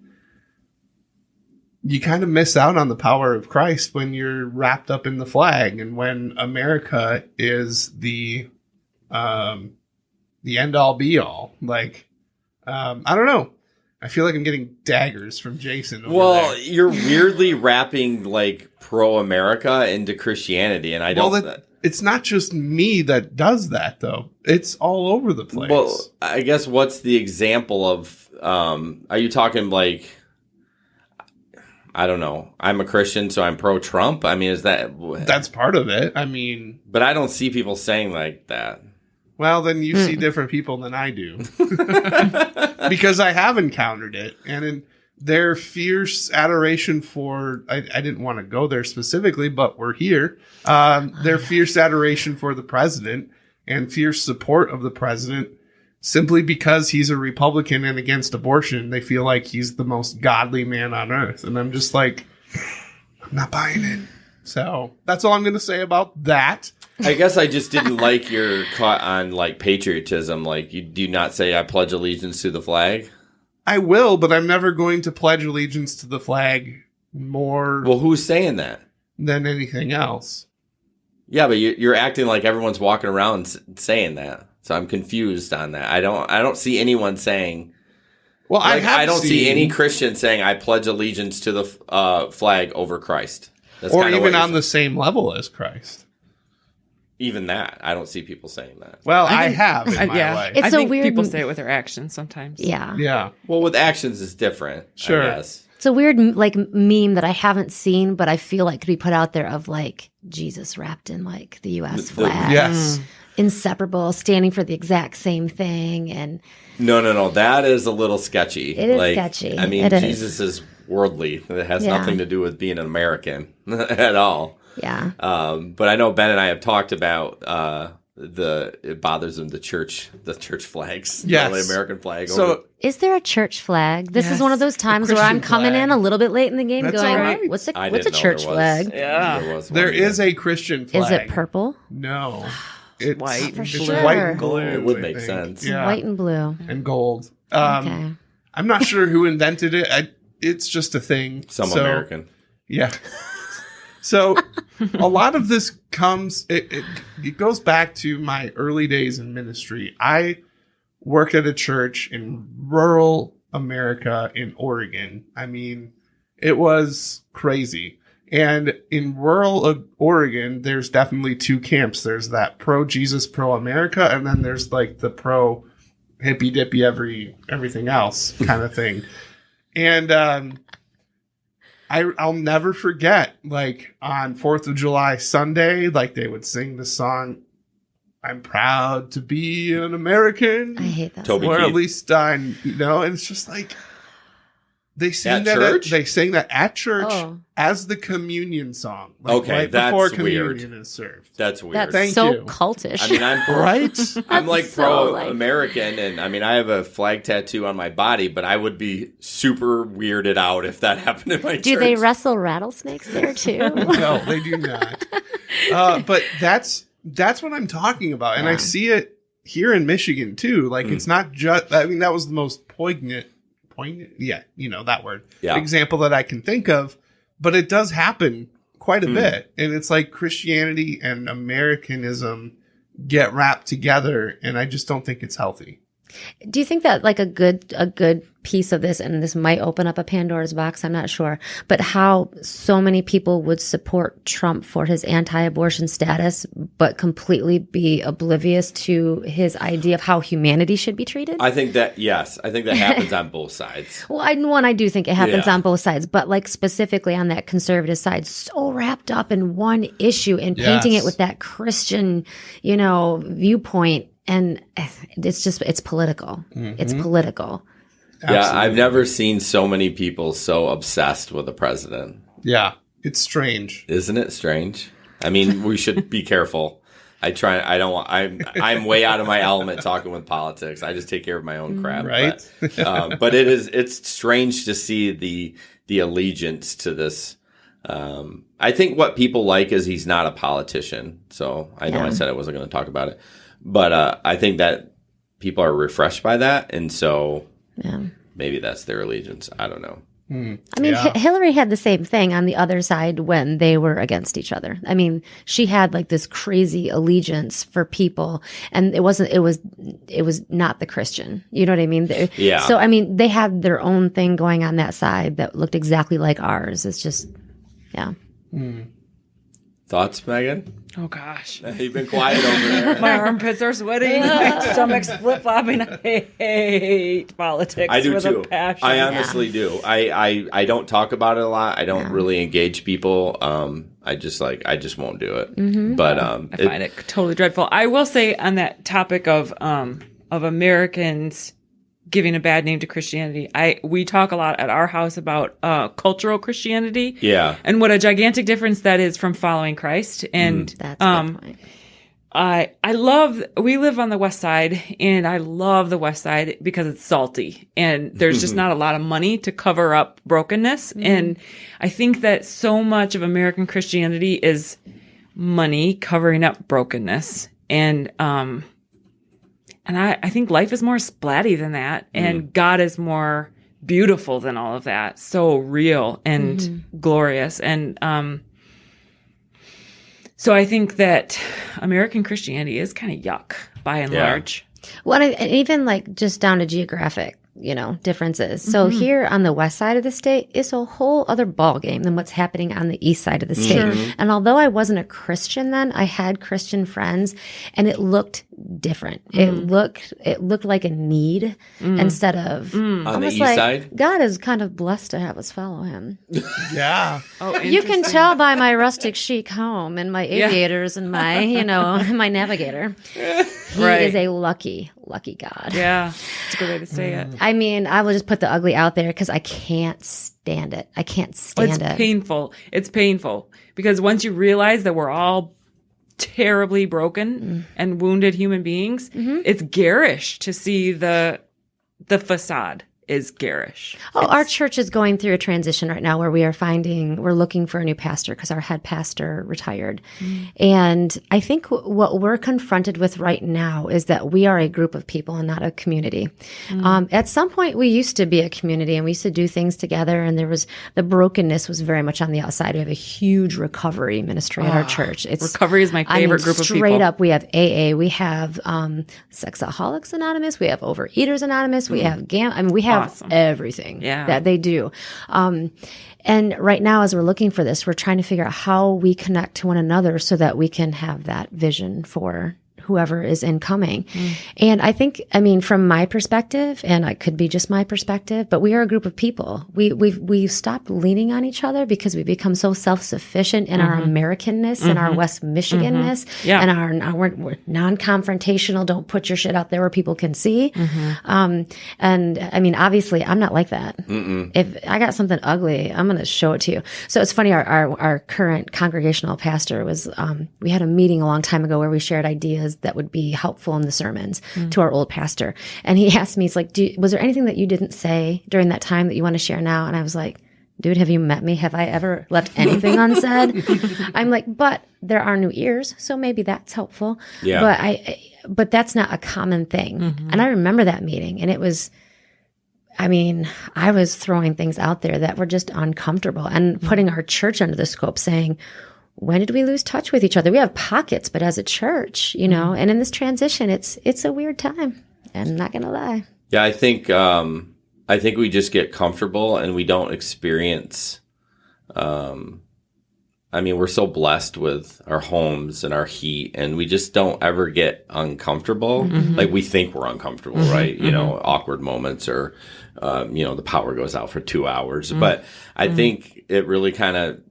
you kind of miss out on the power of Christ when you're wrapped up in the flag and when America is the end all be all. Like, I don't know. I feel like I'm getting daggers from Jason. Well, you're weirdly wrapping like pro-America into Christianity, and I don't. Well, it's not just me that does that, though. It's all over the place. Well, I guess what's the example of? Are you talking like? I don't know. I'm a Christian, so I'm pro-Trump. I mean, is that? That's part of it. I mean, but I don't see people saying like that. Well, then you see different people than I do. Because I have encountered it. And in their fierce adoration for, I didn't want to go there specifically, but we're here. Their fierce adoration for the president and fierce support of the president simply because he's a Republican and against abortion. They feel like he's the most godly man on earth. And I'm just like, I'm not buying it. So that's all I'm going to say about that. I guess I just didn't like your caught on like patriotism. Like, you do not say I pledge allegiance to the flag. I will, but I'm never going to pledge allegiance to the flag more Well, who's saying that? than anything else. Yeah, but you're acting like everyone's walking around saying that. So I'm confused on that. I don't see anyone saying. Well, like, I don't see any Christian saying I pledge allegiance to the flag over Christ. That's or even on the same level as Christ. Even that, I don't see people saying that. Well, I have in my life. It's I so think weird. people say it with their actions sometimes. Yeah. Yeah. Well, with actions is different. Sure. I guess. It's a weird like meme that I haven't seen, but I feel like could be put out there of like Jesus wrapped in like the U.S. flag. Yes. Inseparable, standing for the exact same thing. And No. That is a little sketchy. It is sketchy. I mean, It is. Jesus is worldly. It has Yeah. nothing to do with being an American at all. yeah. But I know Ben and I have talked about it bothers him the church flags, Yes. the American flag. So Is there a church flag? This is one of those times where Christian I'm coming flag. in a little bit late in the game That's going, all right. what's I a didn't know church there was. flag? Yeah. there is a Christian flag. Is it purple? No. It's white For it's sure. white and blue. It would I make think. sense. Yeah. White and blue. And gold. Okay. I'm not sure who invented it. It's just a thing. Some So, American. Yeah. So a lot of this comes, it goes back to my early days in ministry. I worked at a church in rural America in Oregon. I mean, it was crazy. And in rural Oregon, there's definitely two camps. There's that pro-Jesus, pro-America, and then there's like the pro-hippy-dippy everything else kind of thing. And I'll never forget, like, on 4th of July Sunday, like, they would sing the song, I'm proud to be an American. I hate that. Toby song. Or at Keith. least, and it's just like, they sing At that church? they sing that at church Oh. as the communion song. Like, Okay, right that's before weird. communion is served. That's weird. That's Thank so you. cultish. I mean, I'm Right? I'm like so, pro-American, and I mean, I have a flag tattoo on my body, but I would be super weirded out if that happened in my church. Do they wrestle rattlesnakes there too? No, they do not. But that's what I'm talking about. And I Yeah. see it here in Michigan too. Like, it's not just, I mean, that was the most poignant, yeah, that word, Yeah. example that I can think of, but it does happen quite a bit. And it's like Christianity and Americanism get wrapped together. And I just don't think it's healthy. Do you think that like a good piece of this, and this might open up a Pandora's box, I'm not sure, but how so many people would support Trump for his anti-abortion status, but completely be oblivious to his idea of how humanity should be treated? I think that happens on both sides. Well, I do think it happens Yeah. on both sides, but like specifically on that conservative side, so wrapped up in one issue and painting Yes. it with that Christian, viewpoint. And it's political. It's political. Yeah, I've never seen so many people so obsessed with the president. Yeah. It's strange. Isn't it strange? I mean, we should be careful. I'm way out of my element talking with politics. I just take care of my own crap. Right. But it's strange to see the allegiance to this. I think what people like is he's not a politician. So I know I said I wasn't going to talk about it, but I think that people are refreshed by that. And so maybe that's their allegiance. I don't know. I mean, Hillary had the same thing on the other side when they were against each other. I mean, she had like this crazy allegiance for people, and it was not the Christian. You know what I mean? Yeah. So, I mean, they had their own thing going on that side that looked exactly like ours. It's just, Thoughts, Megan? Oh gosh. You've been quiet over there. My armpits are sweating. My stomach's flip flopping. I hate politics. I do with too. A passion. I honestly do. I don't talk about it a lot. I don't really engage people. I just won't do it. Mm-hmm. But I find it totally dreadful. I will say on that topic of Americans giving a bad name to Christianity, we talk a lot at our house about cultural Christianity. Yeah. And what a gigantic difference that is from following Christ. And that's a good point. we live on the west side, and I love the west side because it's salty and there's just not a lot of money to cover up brokenness. And I think that so much of American Christianity is money covering up brokenness. And I think life is more splatty than that, and God is more beautiful than all of that. So real and glorious. And so I think that American Christianity is kind of yuck by and large. Well, and even like just down to geographic, differences. So here on the west side of the state, it's a whole other ball game than what's happening on the east side of the state. And although I wasn't a Christian then, I had Christian friends, and it looked different. It looked like a need instead of on the east like, side. God is kind of blessed to have us follow him. Yeah. Oh, You can tell by my rustic chic home and my aviators and my, my navigator. He is a lucky God. Yeah, it's a good way to say it. I mean, I will just put the ugly out there because I can't stand it. I can't stand it. It's painful. It's painful because once you realize that we're all terribly broken and wounded human beings, it's garish to see the facade is garish. Oh, our church is going through a transition right now where we're looking for a new pastor because our head pastor retired. And I think what we're confronted with right now is that we are a group of people and not a community. At some point, we used to be a community and we used to do things together, and the brokenness was very much on the outside. We have a huge recovery ministry at our church. Recovery is my favorite group of people. Straight up, we have AA, we have Sexaholics Anonymous, we have Overeaters Anonymous, we have we have everything that they do. And right now, as we're looking for this, we're trying to figure out how we connect to one another so that we can have that vision for whoever is incoming. And I think, from my perspective, and it could be just my perspective, but we are a group of people. We've stopped leaning on each other because we become so self-sufficient in our Americanness and our West Michiganness and we're non-confrontational. Don't put your shit out there where people can see. And obviously I'm not like that. If I got something ugly, I'm going to show it to you. So it's funny. Our current congregational pastor was, we had a meeting a long time ago where we shared ideas that would be helpful in the sermons to our old pastor. And he asked me, he's like, was there anything that you didn't say during that time that you want to share now? And I was like, dude, have you met me? Have I ever left anything unsaid? I'm like, but there are new ears, so maybe that's helpful. Yeah. But that's not a common thing. And I remember that meeting, and it was, I was throwing things out there that were just uncomfortable and putting our church under the scope, saying, when did we lose touch with each other? We have pockets, but as a church, and in this transition, it's a weird time. I'm not going to lie. Yeah, I think we just get comfortable and we don't experience. We're so blessed with our homes and our heat, and we just don't ever get uncomfortable. Like we think we're uncomfortable, right? Awkward moments, or the power goes out for 2 hours. But I think it really kind of.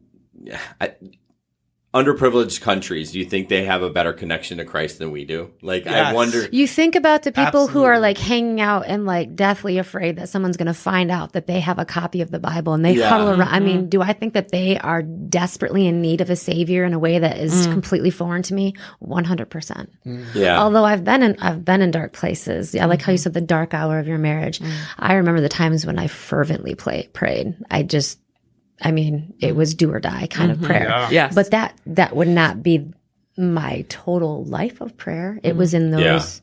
underprivileged countries, do you think they have a better connection to Christ than we do? Like, I Yes. wonder. You think about the people who are Absolutely. like hanging out and like deathly afraid that someone's going to find out that they have a copy of the Bible and they Yeah. huddle around. I mean, do I think that they are desperately in need of a savior in a way that is completely foreign to me? 100%. Yeah. Although I've been in dark places. I like how you said the dark hour of your marriage. I remember the times when I fervently prayed. It was do or die kind of prayer. Yeah. Yes. But that would not be my total life of prayer. It was in those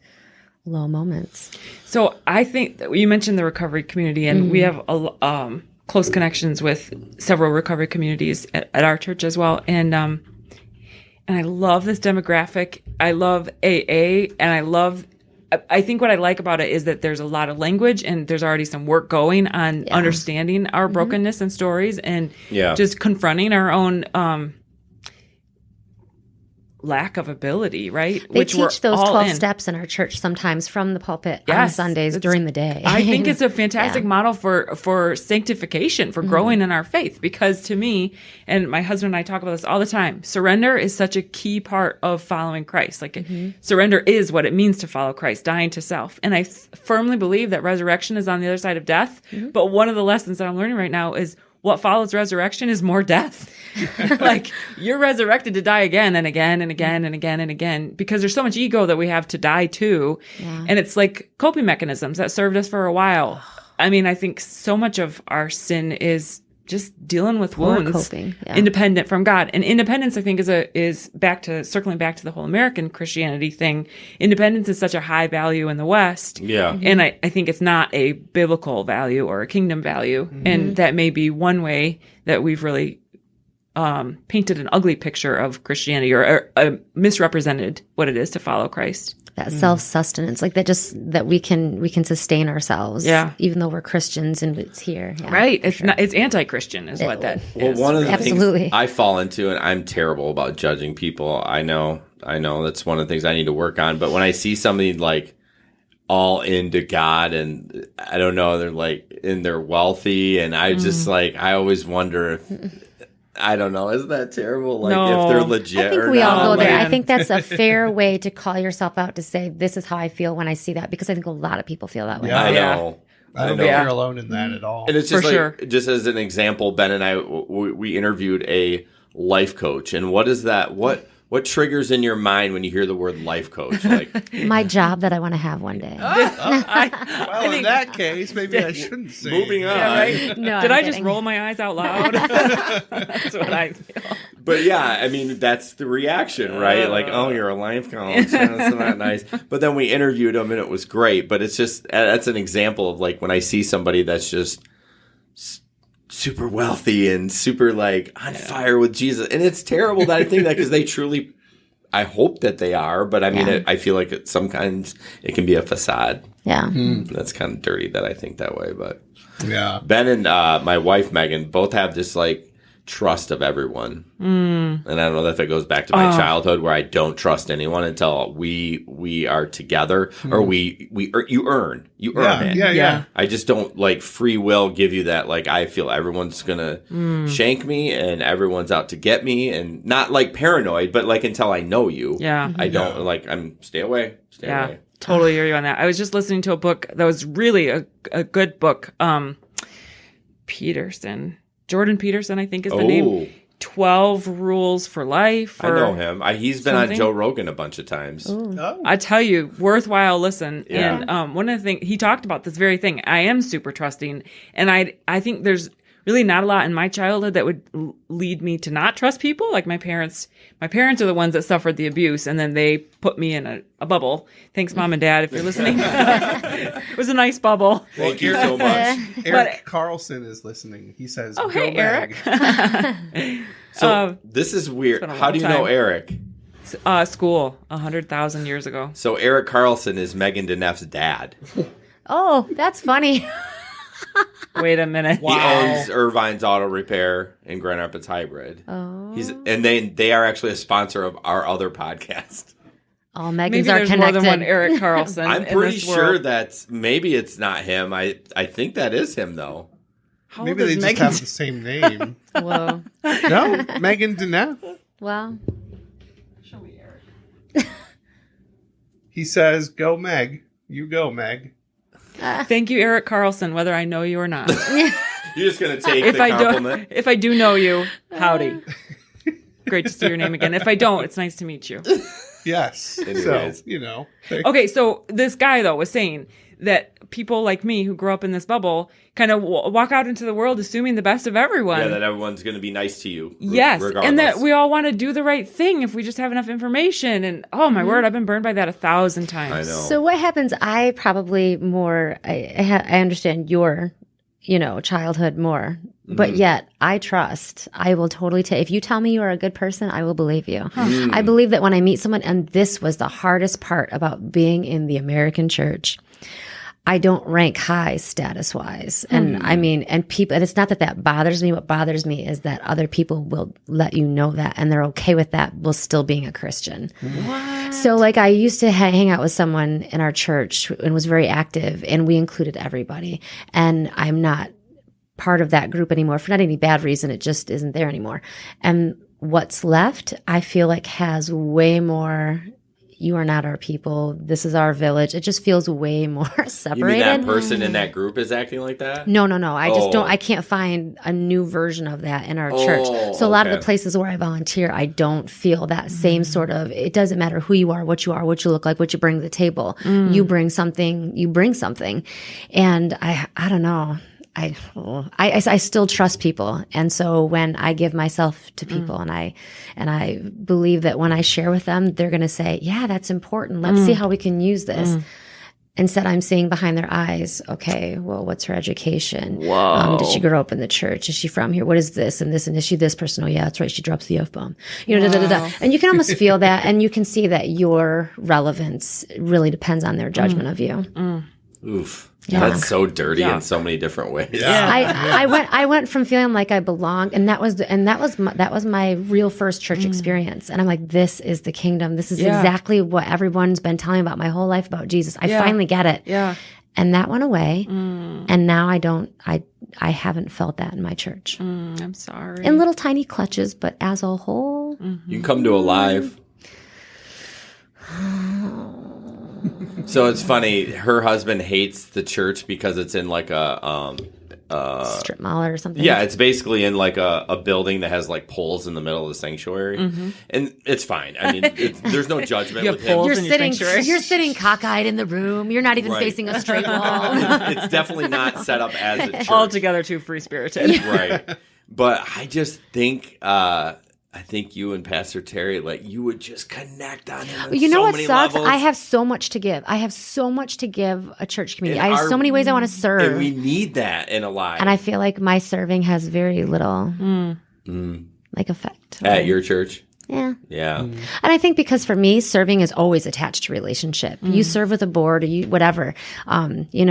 low moments. So I think that you mentioned the recovery community, and we have close connections with several recovery communities at our church as well. And I love this demographic. I love AA, and I think what I like about it is that there's a lot of language and there's already some work going on understanding our brokenness and stories and just confronting our own lack of ability, right? They teach those 12 steps in our church sometimes from the pulpit on Sundays during the day. I think it's a fantastic model for sanctification, for growing in our faith. Because to me, and my husband and I talk about this all the time, surrender is such a key part of following Christ. Like surrender is what it means to follow Christ, dying to self. And I firmly believe that resurrection is on the other side of death. But one of the lessons that I'm learning right now is what follows resurrection is more death. Like you're resurrected to die again and again and again and again and again, because there's so much ego that we have to die to. And it's like coping mechanisms that served us for a while. I mean, I think so much of our sin is just dealing with wounds, coping, independent from God. And independence, I think, is circling back to the whole American Christianity thing. Independence is such a high value in the West. Yeah. And I think it's not a biblical value or a kingdom value. And that may be one way that we've really painted an ugly picture of Christianity or misrepresented what it is to follow Christ. That self-sustenance, like that we can sustain ourselves, even though we're Christians and it's here, right? It's not. It's anti-Christian, is what that Well, is. one of the Absolutely. things I fall into, and I'm terrible about judging people. I know that's one of the things I need to work on. But when I see somebody like all into God, and I don't know, they're like, and they're wealthy, and I just like, I always wonder if. I don't know. Isn't that terrible? Like if they're legit I think or we not. all go there. man. I think that's a fair way to call yourself out, to say, this is how I feel when I see that, because I think a lot of people feel that way. Yeah. I Yeah. know. I don't think you're alone in that at all. And it's just For like, sure. just as an example, Ben and I, we interviewed a life coach. And what is that? What triggers in your mind when you hear the word life coach? Like, My job that I want to have one day. Well, in that case, maybe I shouldn't say. moving on. Yeah, right? No, Did I'm I just kidding. roll my eyes out loud? That's what I feel. But yeah, I mean, that's the reaction, right? Like, oh, you're a life coach. That's not nice. But then we interviewed him and it was great. But it's just, that's an example of like when I see somebody that's just super wealthy and super like on fire with Jesus. And it's terrible that I think that, because they truly, I hope that they are. But I mean, I feel like sometimes it can be a facade. Yeah. That's kind of dirty that I think that way. But Yeah. Ben and my wife Megan both have this like trust of everyone, and I don't know if it goes back to my childhood where I don't trust anyone until we are together, or you earn it. Yeah. I just don't like free will give you that. Like I feel everyone's gonna shank me and everyone's out to get me, and not like paranoid, but like until I know you, Yeah. I don't like. I'm stay away. Yeah. Totally hear you on that. I was just listening to a book that was really a good book. Jordan Peterson, I think is the name. 12 Rules for Life. I know him. He's been something. on Joe Rogan a bunch of times. Oh. I tell you, worthwhile listen. Yeah. And one of the things he talked about, this very thing. I am super trusting, and I think there's really not a lot in my childhood that would lead me to not trust people. Like my parents are the ones that suffered the abuse, and then they put me in a bubble. Thanks, Mom and Dad, if you're listening. It was a nice bubble. Thank you so much. Eric Carlson is listening. He says, Oh, "Go hey, Meg." Eric. So this is weird. been a How long do you know time. Eric? School 100,000 years ago. So Eric Carlson is Megan DeNeff's dad. Oh, that's funny. Wait a minute. Wow. He owns Irvine's Auto Repair and Grand Rapids Hybrid. Oh. They are actually a sponsor of our other podcast. All Megans Maybe are there's connected. more than one Eric Carlson. I'm in pretty this sure world. that's maybe it's not him. I think that is him though. How Maybe old they is just Megan? have the same name. Whoa. No, Megan DeNeff. Well, Show me, Eric. He says, "Go, Meg. You go, Meg." Thank you, Eric Carlson, whether I know you or not. You're just gonna take if the I compliment. if I do know you, howdy. Great to see your name again. If I don't, it's nice to meet you. Yes. Anyways. So, you know. Okay, so this guy though was saying that people like me who grow up in this bubble kind of walk out into the world assuming the best of everyone. Yeah, that everyone's gonna be nice to you. Yes, regardless. and that we all want to do the right thing if we just have enough information. And oh my word, I've been burned by that 1,000 times. I know. so what happens? I probably more. I understand your, childhood more, but yet I trust. I will totally take. If you tell me you are a good person, I will believe you. I believe that when I meet someone, and this was the hardest part about being in the American church. I don't rank high status wise. And I mean, and people, and it's not that bothers me. What bothers me is that other people will let you know that and they're okay with that while still being a Christian. What? So like I used to hang out with someone in our church and was very active, and we included everybody. And I'm not part of that group anymore for not any bad reason. It just isn't there anymore. And what's left, I feel like has way more, you are not our people. This is our village. It just feels way more separated. You mean that person in that group is acting like that? No. I just don't, I can't find a new version of that in our church. So a lot of the places where I volunteer, I don't feel that same sort of, it doesn't matter who you are, what you look like, what you bring to the table. You bring something. And I don't know. I still trust people. And so when I give myself to people and I believe that when I share with them, they're going to say, yeah, that's important. Let's see how we can use this. Instead, I'm seeing behind their eyes, okay, well, what's her education? Whoa. Did she grow up in the church? Is she from here? What is this and this? And is she this person? Oh, yeah, that's right. She drops the F-bomb. And you can almost feel that. And you can see that your relevance really depends on their judgment of you. Oof. Yeah. That's so dirty in so many different ways. Yeah. I went from feeling like I belonged, and that was my real first church experience. And I'm like, this is the kingdom. This is exactly what everyone's been telling me about my whole life about Jesus. I finally get it. Yeah. And that went away. And now I haven't felt that in my church. I'm sorry. In little tiny clutches, but as a whole. You can come to a live. So it's funny. Her husband hates the church because it's in like a Strip mall or something. Yeah, it's basically in like a building that has like poles in the middle of the sanctuary, and it's fine. I mean, there's no judgment You with have him. poles? You're in your sitting sanctuary. cockeyed in the room. You're not even Right. facing a straight wall. It's definitely not set up as a church, Altogether too free spirited. right? But I just think. I think you and Pastor Terry, like, you would just connect on him. You know so what many sucks? levels. I have so much to give. I have so much to give a church community. And I have so many ways I want to serve. And we need that in a life. And I feel like my serving has very little like effect. At your church? Yeah. Yeah. And I think because for me, serving is always attached to relationship. You serve with a board or you, whatever, you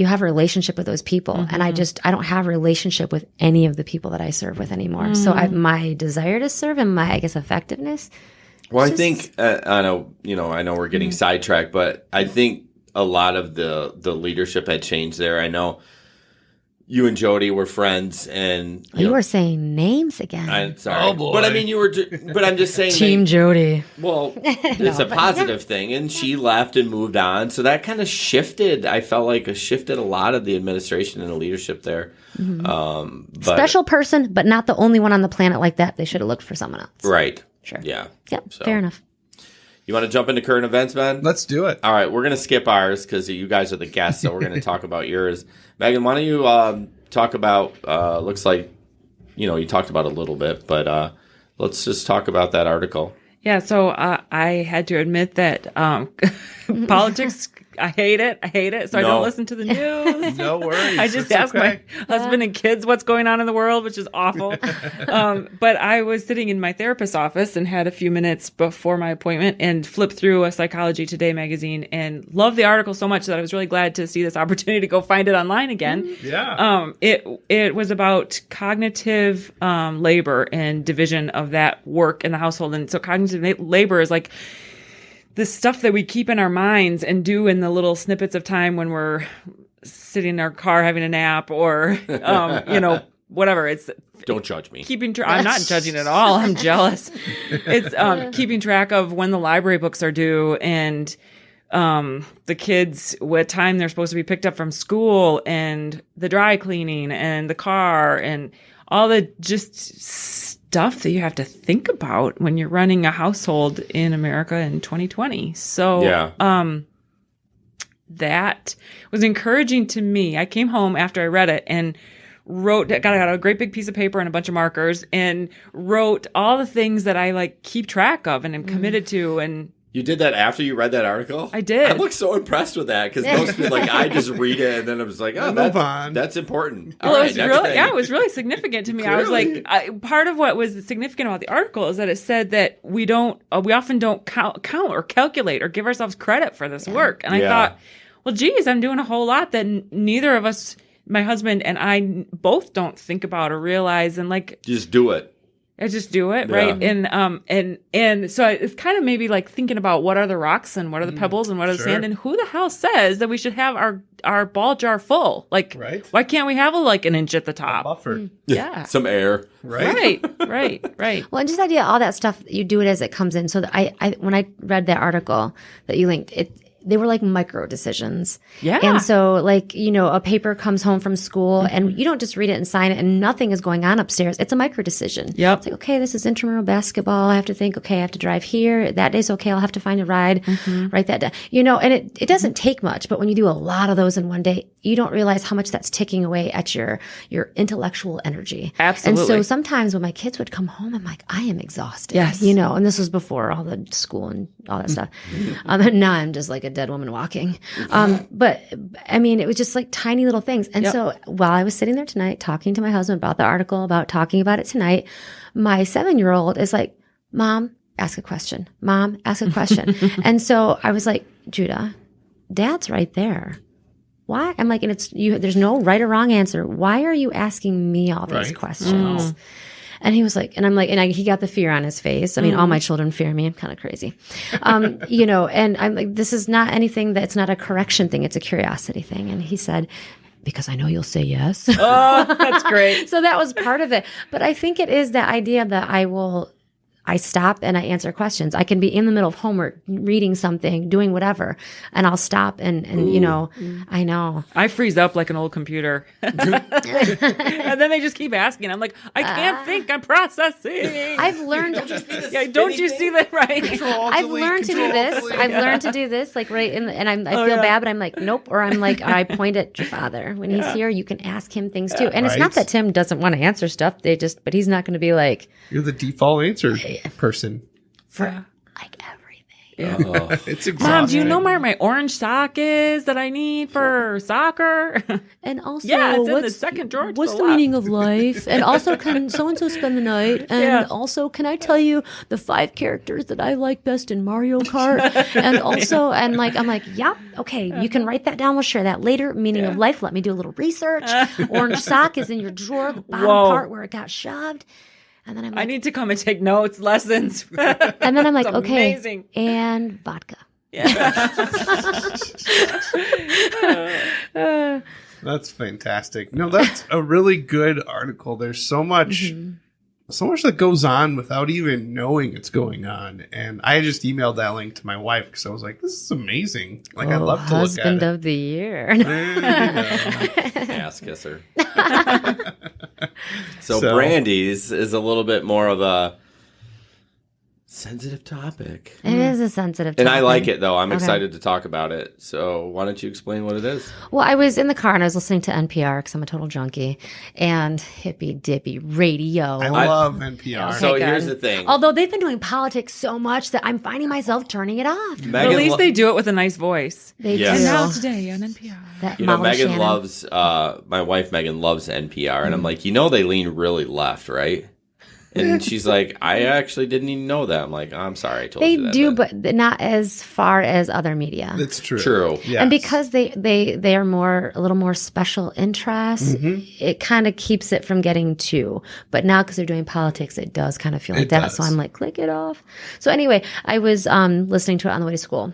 have a relationship with those people. And I don't have a relationship with any of the people that I serve with anymore. So my desire to serve and my, I guess, effectiveness. Well, I think, I know we're getting sidetracked, but I think a lot of the leadership had changed there. I know you and Jody were friends, and You were saying names again. I'm sorry, Oh, boy. but I mean, but I'm just saying, Team Jody. well, it's a positive thing, and she left and moved on, so that kind of shifted. I felt like it shifted a lot of the administration and the leadership there. But, Special person, but not the only one on the planet like that. They should have looked for someone else. right? Sure. Yeah. Yep. So. Fair enough. You want to jump into current events, Ben? Let's do it. All right, we're going to skip ours because you guys are the guests, so we're going to talk about yours. Megan, why don't you talk about, looks like, you talked about it a little bit, but let's just talk about that article. Yeah, so I had to admit that politics, I hate it. So I don't listen to the news. No worries. I just It's ask okay. my husband and kids what's going on in the world, which is awful. But I was sitting in my therapist's office and had a few minutes before my appointment and flipped through a Psychology Today magazine and loved the article so much that I was really glad to see this opportunity to go find it online again. Yeah. It was about cognitive labor and division of that work in the household. And so cognitive labor is like the stuff that we keep in our minds and do in the little snippets of time when we're sitting in our car having a nap or, whatever. It's Don't judge me. keeping track. I'm not judging at all. I'm jealous. It's keeping track of when the library books are due and the kids, what time they're supposed to be picked up from school, and the dry cleaning and the car and all the just stuff that you have to think about when you're running a household in America in 2020. So, that was encouraging to me. I came home after I read it and got a great big piece of paper and a bunch of markers and wrote all the things that I like keep track of and am committed to. And you did that after you read that article? I did. I look so impressed with that because most people, like, I just read it and then I was like, oh, that's important. Well, All it was right, really, next yeah, thing. it was really significant to me. I was like, part of what was significant about the article is that it said that we often don't count or calculate or give ourselves credit for this work. And I thought, well, geez, I'm doing a whole lot that neither of us, my husband and I, both don't think about or realize. And like, just do it. I just do it, right? And so it's kind of maybe like thinking about what are the rocks and what are the pebbles and what are the sand, and who the hell says that we should have our ball jar full? Like, why can't we have an inch at the top? A buffer. Yeah, Some air. right. Well, and just the idea, all that stuff, you do it as it comes in. So that I when I read that article that you linked, they were like micro decisions. Yeah. And so like, a paper comes home from school and you don't just read it and sign it and nothing is going on upstairs. It's a micro decision. Yep. It's like, okay, this is intramural basketball. I have to think, okay, I have to drive here. That day's okay. I'll have to find a ride. Write that down. And it doesn't take much, but when you do a lot of those in one day, you don't realize how much that's ticking away at your intellectual energy. Absolutely. And so sometimes when my kids would come home, I'm like, I am exhausted. Yes. And this was before all the school and all that stuff. And now I'm just like a dead woman walking. But I mean, it was just like tiny little things. And so while I was sitting there tonight talking to my husband about the article, about talking about it tonight, my 7-year-old is like, Mom, ask a question. Mom, ask a question. And so I was like, Judah, Dad's right there. Why? I'm like, and it's you. There's no right or wrong answer. Why are you asking me all these questions? And he was like, and I'm like, and he got the fear on his face. I mean, all my children fear me. I'm kind of crazy, and I'm like, this is not anything it's not a correction thing. It's a curiosity thing. And he said, because I know you'll say yes. Oh, that's great. So that was part of it. But I think it is the idea that I stop and I answer questions. I can be in the middle of homework, reading something, doing whatever, and I'll stop and I know. I freeze up like an old computer. And then they just keep asking. I'm like, I can't think. I'm processing. I've learned. Don't you see that? Right. I've learned to do this. I've learned to do this, like right in, and I feel bad, but I'm like, nope. Or I'm like, I point at your father when he's here. You can ask him things too. And it's not that Tim doesn't want to answer stuff. But he's not going to be like, you're the default answer person for like everything. It's exhausting. Mom, do you know where my orange sock is that I need for soccer? And also, it's in the second drawer. What's the meaning of life? And also, can so and so spend the night? And also, can I tell you the 5 characters that I like best in Mario Kart? And also, and like, I'm like, yeah, okay, you can write that down. We'll share that later. Meaning of life. Let me do a little research. Orange sock is in your drawer, the bottom part where it got shoved. And then I'm like, I need to come and take notes, lessons. And then I'm like, okay, amazing. And vodka. That's fantastic. No, that's a really good article. There's so much that goes on without even knowing it's going on. And I just emailed that link to my wife because I was like, this is amazing. Like, I'd love to look at Husband it. of the year. Ass kisser. So Brandy's is a little bit more of a sensitive topic. It is a sensitive topic. And I like it, though. I'm excited to talk about it. So why don't you explain what it is? Well, I was in the car and I was listening to NPR because I'm a total junkie and hippy dippy radio. I love NPR. So Okay, here's good. the thing. Although they've been doing politics so much that I'm finding myself turning it off. But at least they do it with a nice voice. They Yes. do. And now today on NPR. That Megan Molly Shannon. loves, my wife Megan loves NPR. And I'm like, they lean really left, right? And she's like, I actually didn't even know that. I'm like, I'm sorry I told They you that. do, but not as far as other media. That's true. True. Yes. And because they are a little more special interest, it kind of keeps it from getting too. But now because they're doing politics, it does kind of feel like It that. does. So I'm like, click it off. So anyway, I was listening to it on the way to school.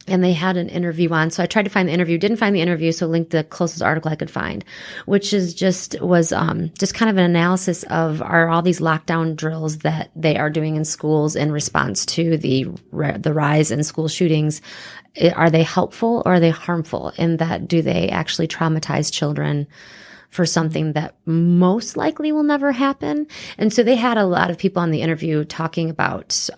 and they had an interview on. So I tried to find the interview, didn't find the interview, so linked the closest article I could find, which is just kind of an analysis of are all these lockdown drills that they are doing in schools in response to the rise in school shootings. Are they helpful or are they harmful in that do they actually traumatize children for something that most likely will never happen? And so they had a lot of people on the interview talking about,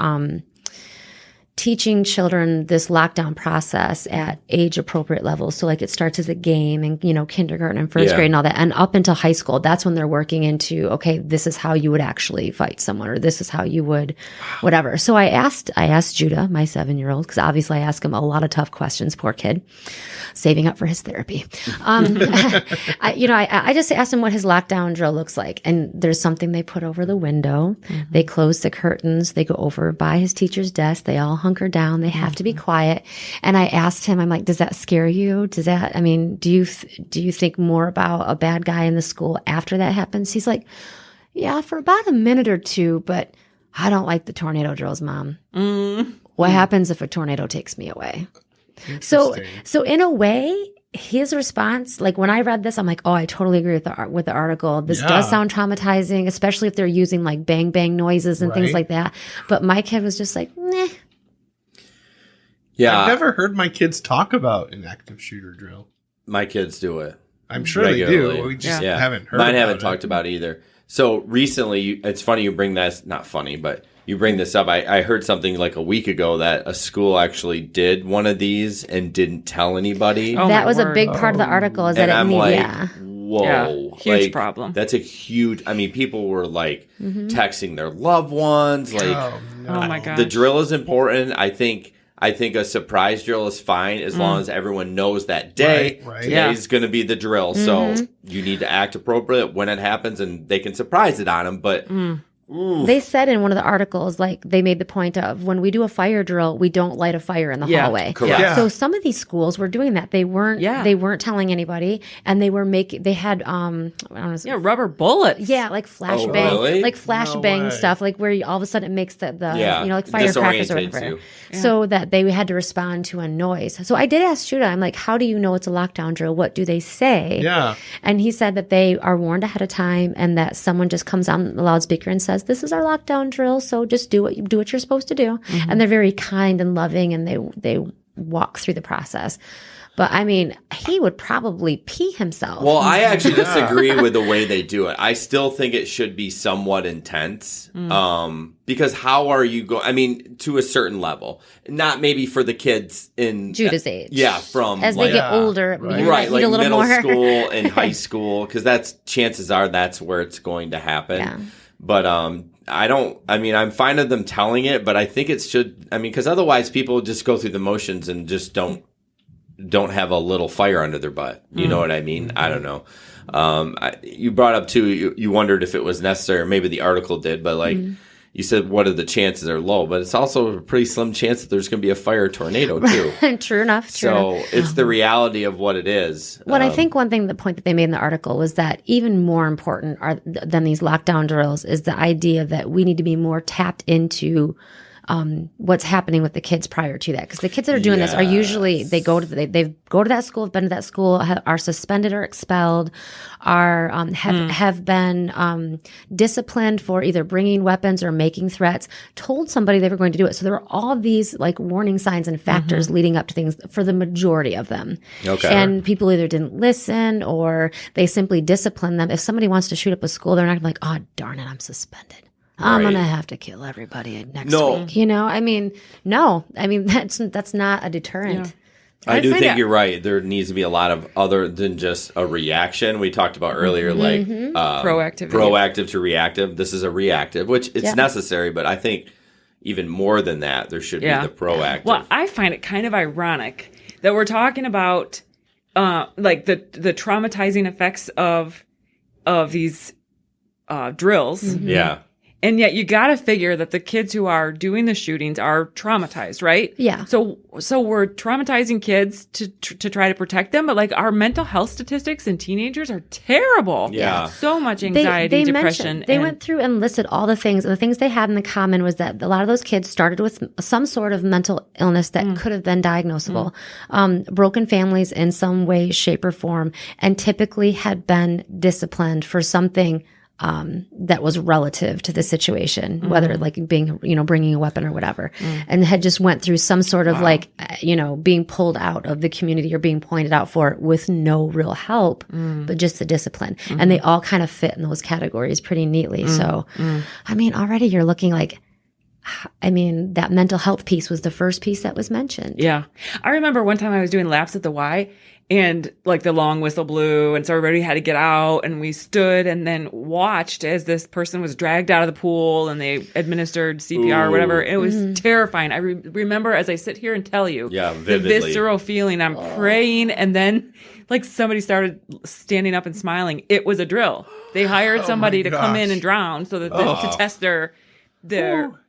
teaching children this lockdown process at age appropriate levels. So like it starts as a game and, kindergarten and first grade and all that. And up until high school, that's when they're working into, okay, this is how you would actually fight someone, or this is how you would whatever. So I asked Judah, my 7-year-old, because obviously I ask him a lot of tough questions, poor kid, saving up for his therapy. I just asked him what his lockdown drill looks like. And there's something they put over the window. Mm-hmm. They close the curtains. They go over by his teacher's desk. They all hunker down. They have to be quiet. And I asked him, I'm like, does that scare you? Do you think more about a bad guy in the school after that happens? He's like, yeah, for about a minute or two, but I don't like the tornado drills, Mom. What happens if a tornado takes me away? So in a way, his response, like when I read this, I'm like, oh, I totally agree with the article. This does sound traumatizing, especially if they're using like bang bang noises and things like that. But my kid was just like, nah. Yeah, I've never heard my kids talk about an active shooter drill. My kids do it. I'm sure regularly. they do. We just haven't heard. Mine haven't talked about it either. So recently, it's funny you bring that. Not funny, but you bring this up. I heard something like a week ago that a school actually did one of these and didn't tell anybody. Oh, that was a big part of the article. Is that and I'm like, yeah. Whoa, huge problem. That's a huge. I mean, people were like texting their loved ones. Like, oh my god, the drill is important. I think a surprise drill is fine as long as everyone knows that day. Right. Today's going to be the drill. So you need to act appropriate when it happens, and they can surprise it on them. But they said in one of the articles, like they made the point of when we do a fire drill, we don't light a fire in the hallway. Correct. Yeah. So some of these schools were doing that. They weren't telling anybody, and they had rubber bullets. Yeah, like flashbang, really? like flashbang stuff, like where all of a sudden it makes the like firecrackers or whatever. So that they had to respond to a noise. So I did ask Judah, I'm like, how do you know it's a lockdown drill? What do they say? Yeah. And he said that they are warned ahead of time and that someone just comes on the loudspeaker and says, this is our lockdown drill, so just do what you're supposed to do. And they're very kind and loving, and they walk through the process. But I mean, he would probably pee himself. Well, I actually disagree with the way they do it. I still think it should be somewhat intense. Because how are you going? I mean, to a certain level, not maybe for the kids in Judah's age. Yeah, from as they get older, right, you like a little middle more. school and high school, because chances are that's where it's going to happen. Yeah. But I'm fine with them telling it, but I think it should. I mean, because otherwise people just go through the motions and just don't have a little fire under their butt. You know what I mean? I don't know. You brought up too, you wondered if it was necessary, or maybe the article did, but like you said, what are the chances are low, but it's also a pretty slim chance that there's going to be a fire tornado too. True enough. So it's the reality of what it is. Well, I think the point that they made in the article was that even more important than these lockdown drills is the idea that we need to be more tapped into what's happening with the kids prior to that, because the kids that are doing this are usually they go to that school, have been to that school, are suspended or expelled, have been disciplined for either bringing weapons or making threats, told somebody they were going to do it. So there were all these like warning signs and factors leading up to things for the majority of them. Okay. And people either didn't listen or they simply disciplined them. If somebody wants to shoot up a school, they're not like, oh darn it, I'm suspended. I'm going to have to kill everybody next week. That's not a deterrent. Yeah. I do think you're right. There needs to be a lot of other than just a reaction. We talked about earlier, like proactive to reactive. This is a reactive, which it's necessary, but I think even more than that, there should be the proactive. Well, I find it kind of ironic that we're talking about like the traumatizing effects of these drills. Yeah. And yet you got to figure that the kids who are doing the shootings are traumatized, right? Yeah. So we're traumatizing kids to try to protect them, but like our mental health statistics in teenagers are terrible. Yeah. So much anxiety, depression. They went through and listed all the things, and the things they had in common was that a lot of those kids started with some sort of mental illness that could have been diagnosable, broken families in some way, shape, or form, and typically had been disciplined for something that was relative to the situation, whether like being, bringing a weapon or whatever, and had just went through some sort of being pulled out of the community or being pointed out for it with no real help, but just the discipline. And they all kind of fit in those categories pretty neatly. So, I mean, already you're looking like, that mental health piece was the first piece that was mentioned. Yeah. I remember one time I was doing laps at the Y and like the long whistle blew. And so everybody had to get out and we stood and then watched as this person was dragged out of the pool and they administered CPR or whatever. It was terrifying. I remember as I sit here and tell you the visceral feeling. I'm praying and then like somebody started standing up and smiling. It was a drill. They hired somebody to come in and drown so that to test their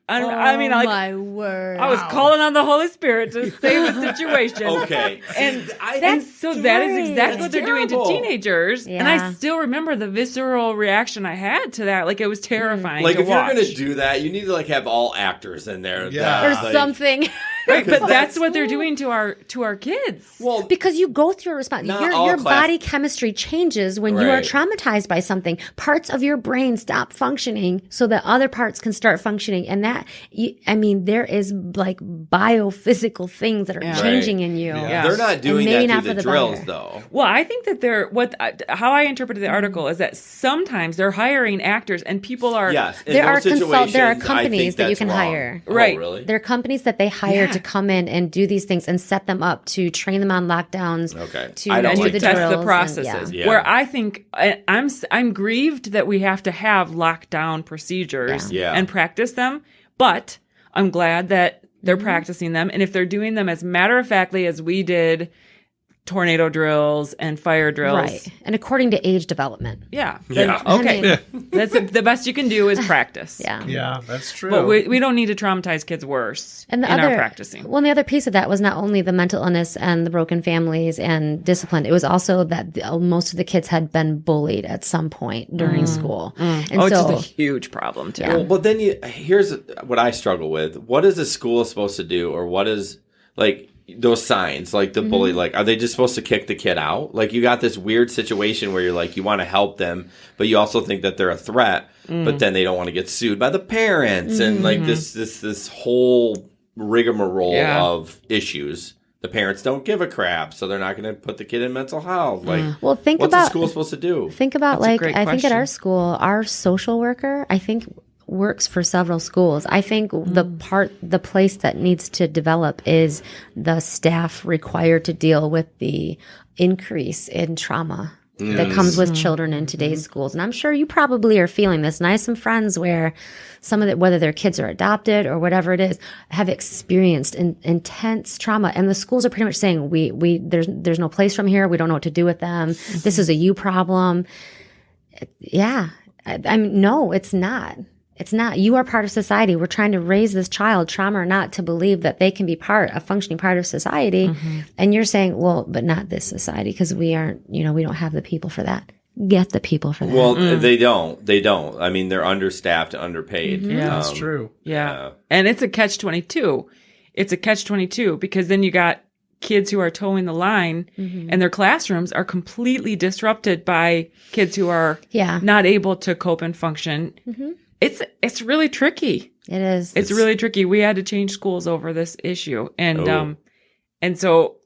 my word. I was calling on the Holy Spirit to save the situation. Okay. And that is exactly what they're doing to teenagers. Yeah. And I still remember the visceral reaction I had to that. Like, it was terrifying Like, to if watch. you're going to do that, you need to, like, have all actors in there. Yeah. Or something. Right, but that's what they're doing to our kids. Well, Because you go through a response. Your body chemistry changes when you are Right. traumatized by something. Parts of your brain stop functioning so that other parts can start functioning. And there is like biophysical things that are changing in you. Yeah. they're not doing maybe that not through for the the drills, better. though. Well, I think that how I interpreted the article is that sometimes they're hiring actors and people are Yes. in There those are situations, there are I think companies that you that's can wrong. hire. Right. Oh, really? There are companies that they hire to come in and do these things and set them up to train them on lockdowns. Okay. To I don't do like the that. test drills the and- processes. Yeah. Where I think I'm grieved that we have to have lockdown procedures Yeah. and practice them, but I'm glad that they're practicing them. And if they're doing them as matter of factly as we did tornado drills and fire drills, Right. And according to age development. yeah, Yeah. then, okay, I that's the best you can do is practice. Yeah. Yeah, that's true. But we don't need to traumatize kids worse And the in other our practicing. Well, and the other piece of that was not only the mental illness and the broken families and discipline. It was also that most of the kids had been bullied at some point during school. And It's so just a huge problem too. Well, but then here's what I struggle with. What is a school supposed to do, or what is like those signs, like the bully? Like, are they just supposed to kick the kid out? Like, you got this weird situation where you're like, you want to help them, but you also think that they're a threat, but then they don't want to get sued by the parents, and like this whole rigmarole of issues. The parents don't give a crap, so they're not going to put the kid in mental health. Like, well, think what's about the school supposed to do? Think about That's a like great I think at question. our school, our social worker, I think works for several schools. I think the place that needs to develop is the staff required to deal with the increase in trauma that comes with children in today's schools. And I'm sure you probably are feeling this. And I have some friends where some of it, whether their kids are adopted or whatever it is, have experienced intense trauma. And the schools are pretty much saying, there's no place from here. We don't know what to do with them. This is a you problem. Yeah. No, it's not. It's not. You are part of society. We're trying to raise this child, trauma or not, to believe that they can be a functioning part of society. And you're saying, well, but not this society because we aren't, we don't have the people for that. Get the people for that. Well, they don't. They don't. I mean, they're understaffed, underpaid. Yeah. That's true. Yeah. And it's a catch-22. It's a catch-22 because then you got kids who are towing the line and their classrooms are completely disrupted by kids who are not able to cope and function. It's really tricky. It is. It's really tricky. We had to change schools over this issue. And so,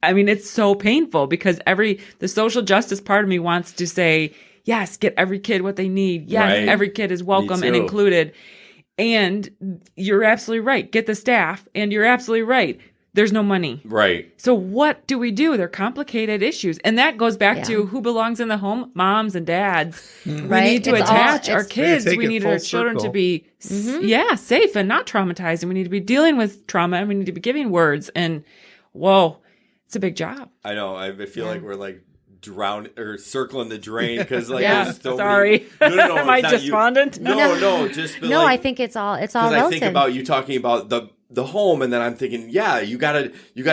I mean, it's so painful because the social justice part of me wants to say, yes, get every kid what they need. Yes, Right. every kid is welcome Me and too. included. And you're absolutely right. Get the staff. And you're absolutely right. There's no money. Right. So what do we do? They're complicated issues. And that goes back to who belongs in the home? Moms and dads. We need to attach our kids. take We it need full our children to circle. be, safe and not traumatized. And we need to be dealing with trauma and we need to be giving words. And whoa, it's a big job. I know. I feel like we're like drowning or circling the drain because like Yeah, there's so sorry. Many, no, Am I it's not you. despondent? No, just No, like, I think it's all because relative. I think about you talking about the home, and then I'm thinking, yeah, you gotta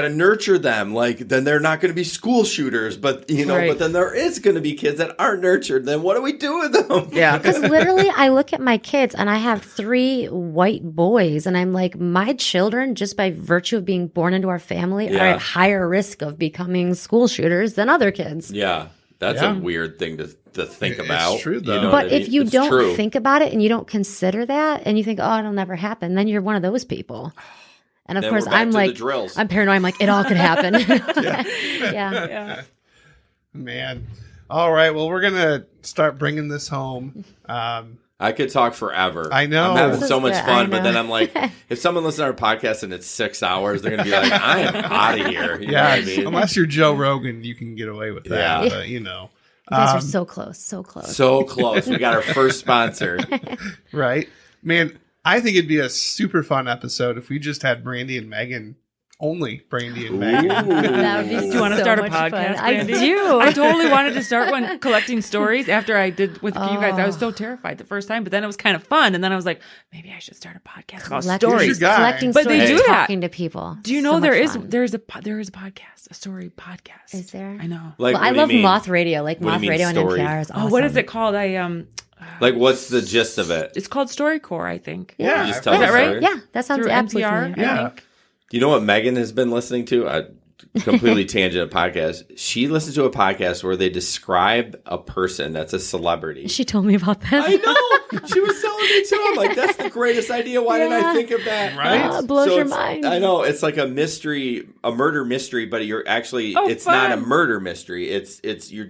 nurture them. Like then they're not going to be school shooters, but Right. but then there is going to be kids that aren't nurtured. Then what do we do with them? Yeah. Because literally, I look at my kids and I have 3 white boys, and I'm like, my children, just by virtue of being born into our family, Yeah. are at higher risk of becoming school shooters than other kids. Yeah, that's Yeah. a weird thing to think It's about. true, though. You know But what I if mean? you It's don't true. think about it and you don't consider that, and you think, oh, it'll never happen, then you're one of those people. And of Then course, we're back I'm to like, the drills. I'm paranoid. I'm like, it all could happen. yeah. Yeah. Man. All right. Well, we're going to start bringing this home. I could talk forever. I know. I'm having This so is much good. fun, I but then know. I'm like, if someone listens to our podcast and it's 6 hours, they're going to be like, I am out of here. You know Yeah. what I mean? Unless you're Joe Rogan, you can get away with that. Yeah. But, You guys are so close. So close. So close. We got our first sponsor. Right? Man, I think it'd be a super fun episode if we just had Brandi and Megan. Only Brandi and Megan. That would be Do you want to so start a much fun. podcast, I Brandi? do. I totally wanted to start one collecting stories after I did with you guys. I was so terrified the first time, but then it was kind of fun. And then I was like, maybe I should start a podcast about Collecting- Here's stories. your guy. Collecting But they stories, do that. talking to people. Do you So know much there is fun. there is a podcast, a story podcast? Is there? I know. Like, Well, what I do you love mean? Moth Radio. Like What do you Moth mean Radio story? and NPR is awesome. Oh, what is it called? Like, what's the gist of it? It's called StoryCorps, I think. Yeah. You just I've tell Is the that right? story? Yeah, that sounds Through absolutely NPR, familiar. Yeah. I think. Do you know what Megan has been listening to? A completely tangent podcast. She listens to a podcast where they describe a person that's a celebrity. She told me about this. I know. She was telling me too. I'm like, that's the greatest idea. Why didn't I Yeah. think of that? Right? Blows your it's- mind. I know. It's like a mystery, a murder mystery, but you're actually, Oh, it's not a fun. murder mystery. It's you're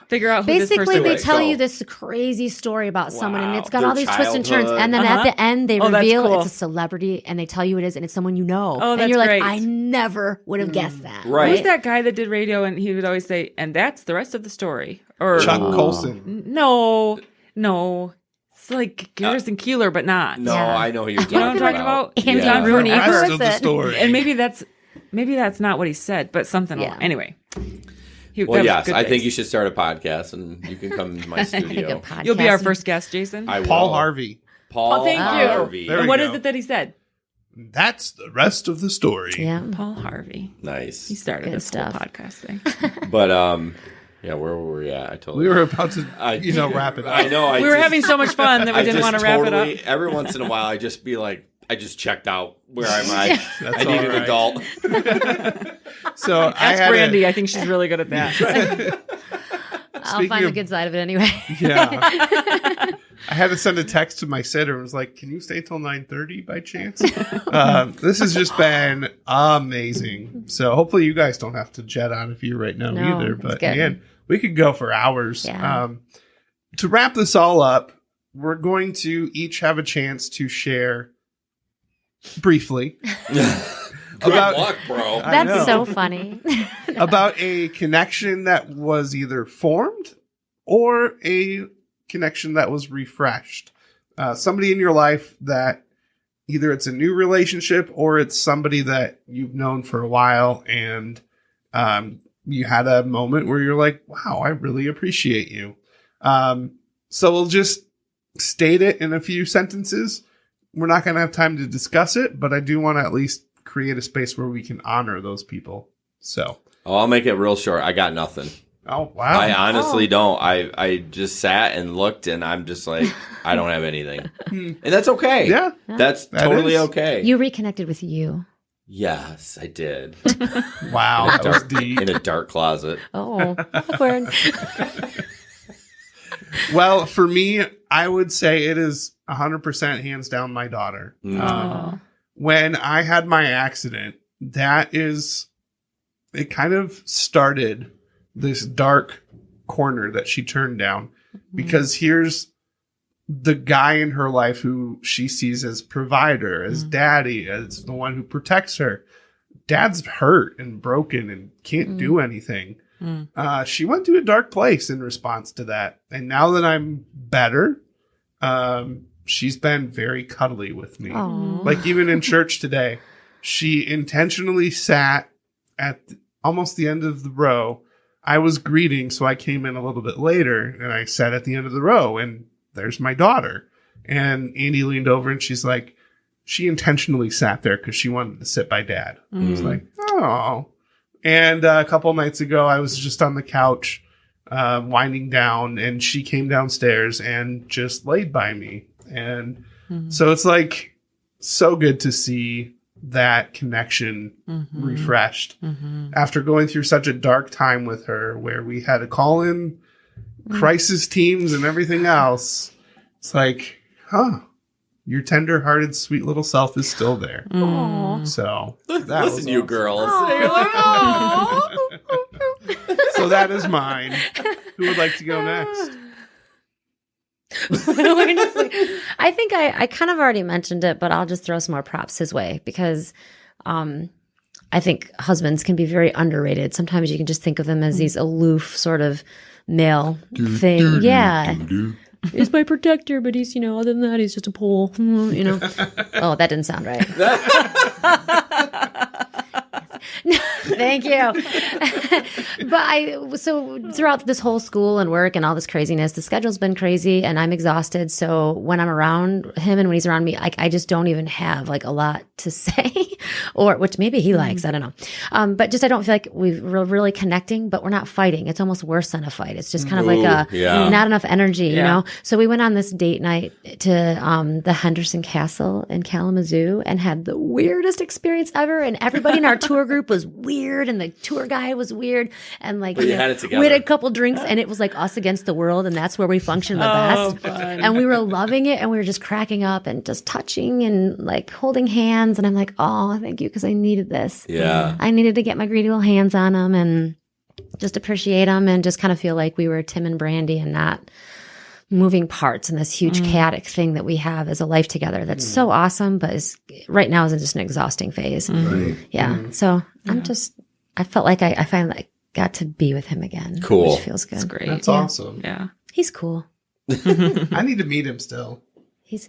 Figure out who this Basically, person they is. tell So- you this crazy story about someone, and Wow. it's got Their all these twists and turns. childhood. And then at the end, they Oh, that's reveal cool. it's a celebrity, and they tell you it is, and it's someone you know. Oh, and that's you're like, great. I never would have guessed that. Right. Who's that guy that did radio and he would always say, and that's the rest of the story? Or Chuck Oh. Colson. no. It's like Garrison Keeler, but not. No, Yeah. I know who you're talking You know what I'm talking about? Andy Yeah. Rooney. The Who rest is of the it? story. And maybe that's not what he said, but something. Yeah. Anyway. Well, yes, I think you should start a podcast, and you can come to my studio. Good podcast. You'll be our first guest, Jason. I will. Paul Harvey. Paul Oh, thank you. Harvey. There and we what go. is it that he said? That's the rest of the story. Yeah. Paul Harvey. Nice. He started Good this stuff. whole podcast thing. But yeah, where were we at? I totally. We were about to, I- wrap it up. I know. We were having so much fun that we didn't want to wrap it up. Every once in a while, I just be like, I just checked out. Where am I? That's I need all an right. adult. So I Ask had Brandi. I think she's really good at that. I'll Speaking find the of- good side of it anyway. Yeah. I had to send a text to my sitter and was like, can you stay till 9:30 by chance? This has just been amazing. So hopefully you guys don't have to jet out of here right now No, either. it's But good. man, we could go for hours. Yeah. To wrap this all up, we're going to each have a chance to share briefly Good About- luck, bro. I know. That's so funny. about a connection that was either formed or a connection that was refreshed. Somebody in your life that either it's a new relationship or it's somebody that you've known for a while and you had a moment where you're like, wow, I really appreciate you. So we'll just state it in a few sentences. We're not going to have time to discuss it, but I do want to at least create a space where we can honor those people. So, Oh, I'll make it real short. I got nothing. oh, wow. I honestly Oh. don't. I just sat and looked, and I'm just like, I don't have anything, and that's okay. Yeah. That's That totally is. okay. You reconnected with you. Yes, I did. Wow. That was deep. In a dark closet. Oh, awkward. Well, for me, I would say it is 100% hands down my daughter. Oh. When I had my accident, it kind of started this dark corner that she turned down because here's the guy in her life who she sees as provider, as daddy, as the one who protects her. Dad's hurt and broken and can't do anything. She went to a dark place in response to that. And now that I'm better, she's been very cuddly with me. Oh. Like even in church today, she intentionally sat at almost the end of the row I was greeting, so I came in a little bit later, and I sat at the end of the row, and there's my daughter. And Andy leaned over, and she's like, she intentionally sat there because she wanted to sit by Dad. I was like, oh. And a couple nights ago, I was just on the couch, winding down, and she came downstairs and just laid by me. And so it's like so good to see that connection refreshed after going through such a dark time with her where we had to call in crisis teams and everything else. It's like, your tender-hearted, sweet little self is still there. So Listen, you girls. So that is mine. Who would like to go next? I think I kind of already mentioned it, but I'll just throw some more props his way because I think husbands can be very underrated. Sometimes you can just think of them as these aloof sort of male thing. Yeah. He's my protector, but he's, other than that, he's just a pole, Oh, that didn't sound right. Thank you. So throughout this whole school and work and all this craziness, the schedule's been crazy and I'm exhausted. So when I'm around him and when he's around me, I just don't even have like a lot to say or which maybe he likes. I don't know. But just, I don't feel like we're really connecting, but we're not fighting. It's almost worse than a fight. It's just kind of not enough energy, you know? So we went on this date night to the Henderson Castle in Kalamazoo and had the weirdest experience ever. And everybody in our tour group was weird and the tour guy was weird and like you had it together. We had a couple drinks and it was like us against the world and that's where we functioned the best. Fun. And we were loving it and we were just cracking up and just touching and like holding hands and I'm like, oh, thank you because I needed this. Yeah. I needed to get my greedy little hands on him and just appreciate him and just kind of feel like we were Tim and Brandi and not moving parts in this huge chaotic thing that we have as a life together that's so awesome, but is right now is just an exhausting phase. Right. Yeah. So I felt like I finally got to be with him again. Cool. Which feels good. That's great. That's awesome. Yeah. He's cool. I need to meet him still. He's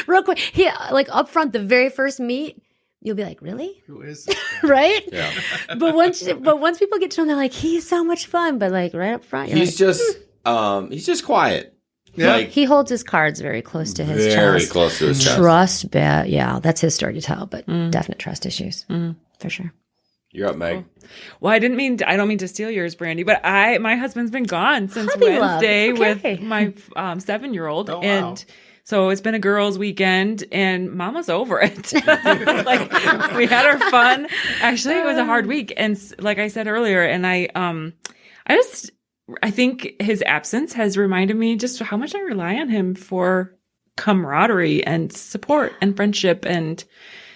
real quick. He like up front, the very first meet, you'll be like, really? Who is this guy? Right? Yeah. But once people get to know him, they're like, he's so much fun. But like right up front, He's just quiet. Yeah. Like, he holds his cards very close to his very chest. close to his chest. Trust, yeah, that's his story to tell, but definite trust issues for sure. You're up, Meg. Well, I don't mean to steal yours, Brandi, but my husband's been gone since Puppy love. Wednesday Okay. with my 7-year-old. Oh, wow. And so it's been a girls' weekend and Mama's over it. Like we had our fun. Actually, it was a hard week. And like I said earlier, and I think his absence has reminded me just how much I rely on him for camaraderie and support and friendship and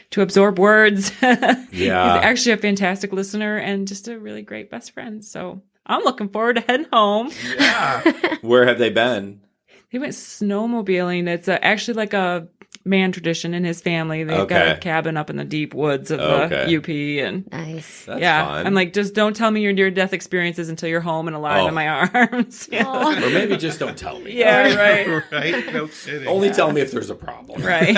to absorb words. Yeah. He's actually a fantastic listener and just a really great best friend. So I'm looking forward to heading home. Yeah. Where have they been? They went snowmobiling. It's actually like a man tradition in his family. They've got a cabin up in the deep woods of the UP. And Nice. That's yeah, fun. I'm like, just don't tell me your near-death experiences until you're home and alive in my arms. Yeah. Or maybe just don't tell me. Yeah, right. Right? No kidding. Only tell me if there's a problem. Right.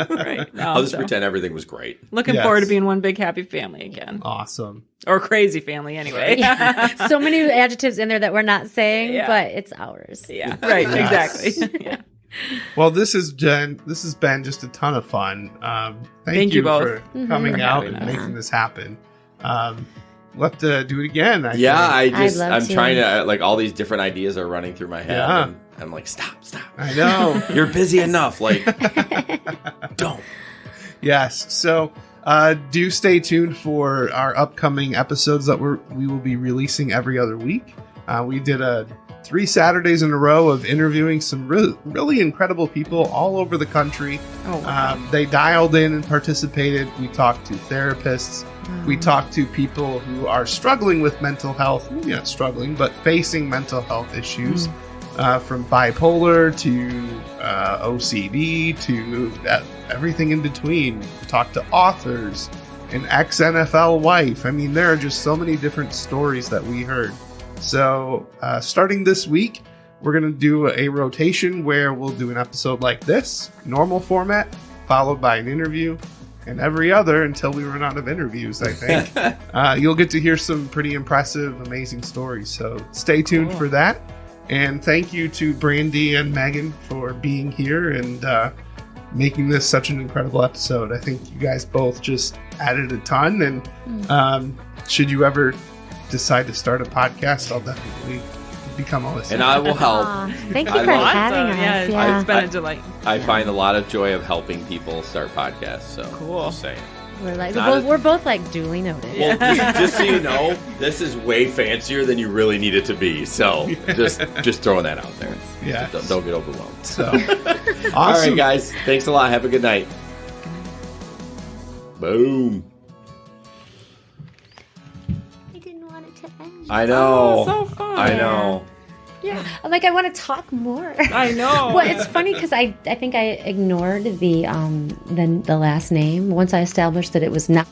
Right. No, I'll just so pretend everything was great. looking Yes. forward to being one big happy family again. Awesome. Or crazy family anyway. Yeah. So many adjectives in there that we're not saying, Yeah. but it's ours. Yeah, right. Yes. Exactly. Yeah. Well, this has been just a ton of fun. Thank you you both. for coming For out having and us. making this happen. We'll have to do it again. I Yeah, think. I'm trying to, like, all these different ideas are running through my head. Yeah. And I'm like, stop. I know. You're busy enough. Like, don't. Yes. So do stay tuned for our upcoming episodes that we will be releasing every other week. We did 3 Saturdays in a row of interviewing some really incredible people all over the country. Oh, wow. They dialed in and participated. We talked to therapists. We talked to people who are struggling with mental health. Maybe not struggling, but facing mental health issues. From bipolar to OCD to everything in between. We talked to authors, an ex-NFL wife. I mean, there are just so many different stories that we heard. So starting this week, we're going to do a rotation where we'll do an episode like this, normal format, followed by an interview. and every other until we run out of interviews, I think. You'll get to hear some pretty impressive, amazing stories. So stay tuned for that. And thank you to Brandi and Megan for being here and making this such an incredible episode. I think you guys both just added a ton. And should you ever decide to start a podcast, I'll definitely become a listener. And I will help. Thank you for having us. Yeah. It's been a delight. I find a lot of joy of helping people start podcasts. So Cool. Just saying. We're both like duly noted. Well, just so you know, this is way fancier than you really need it to be. So just throwing that out there. Yeah. Don't get overwhelmed. So, All awesome. right, guys. Thanks a lot. Have a good night. Boom. I didn't want it to end. I know. Oh, so fun. I know. Yeah, like I want to talk more. I know. Well, it's funny because I think I ignored the last name once I established that it was not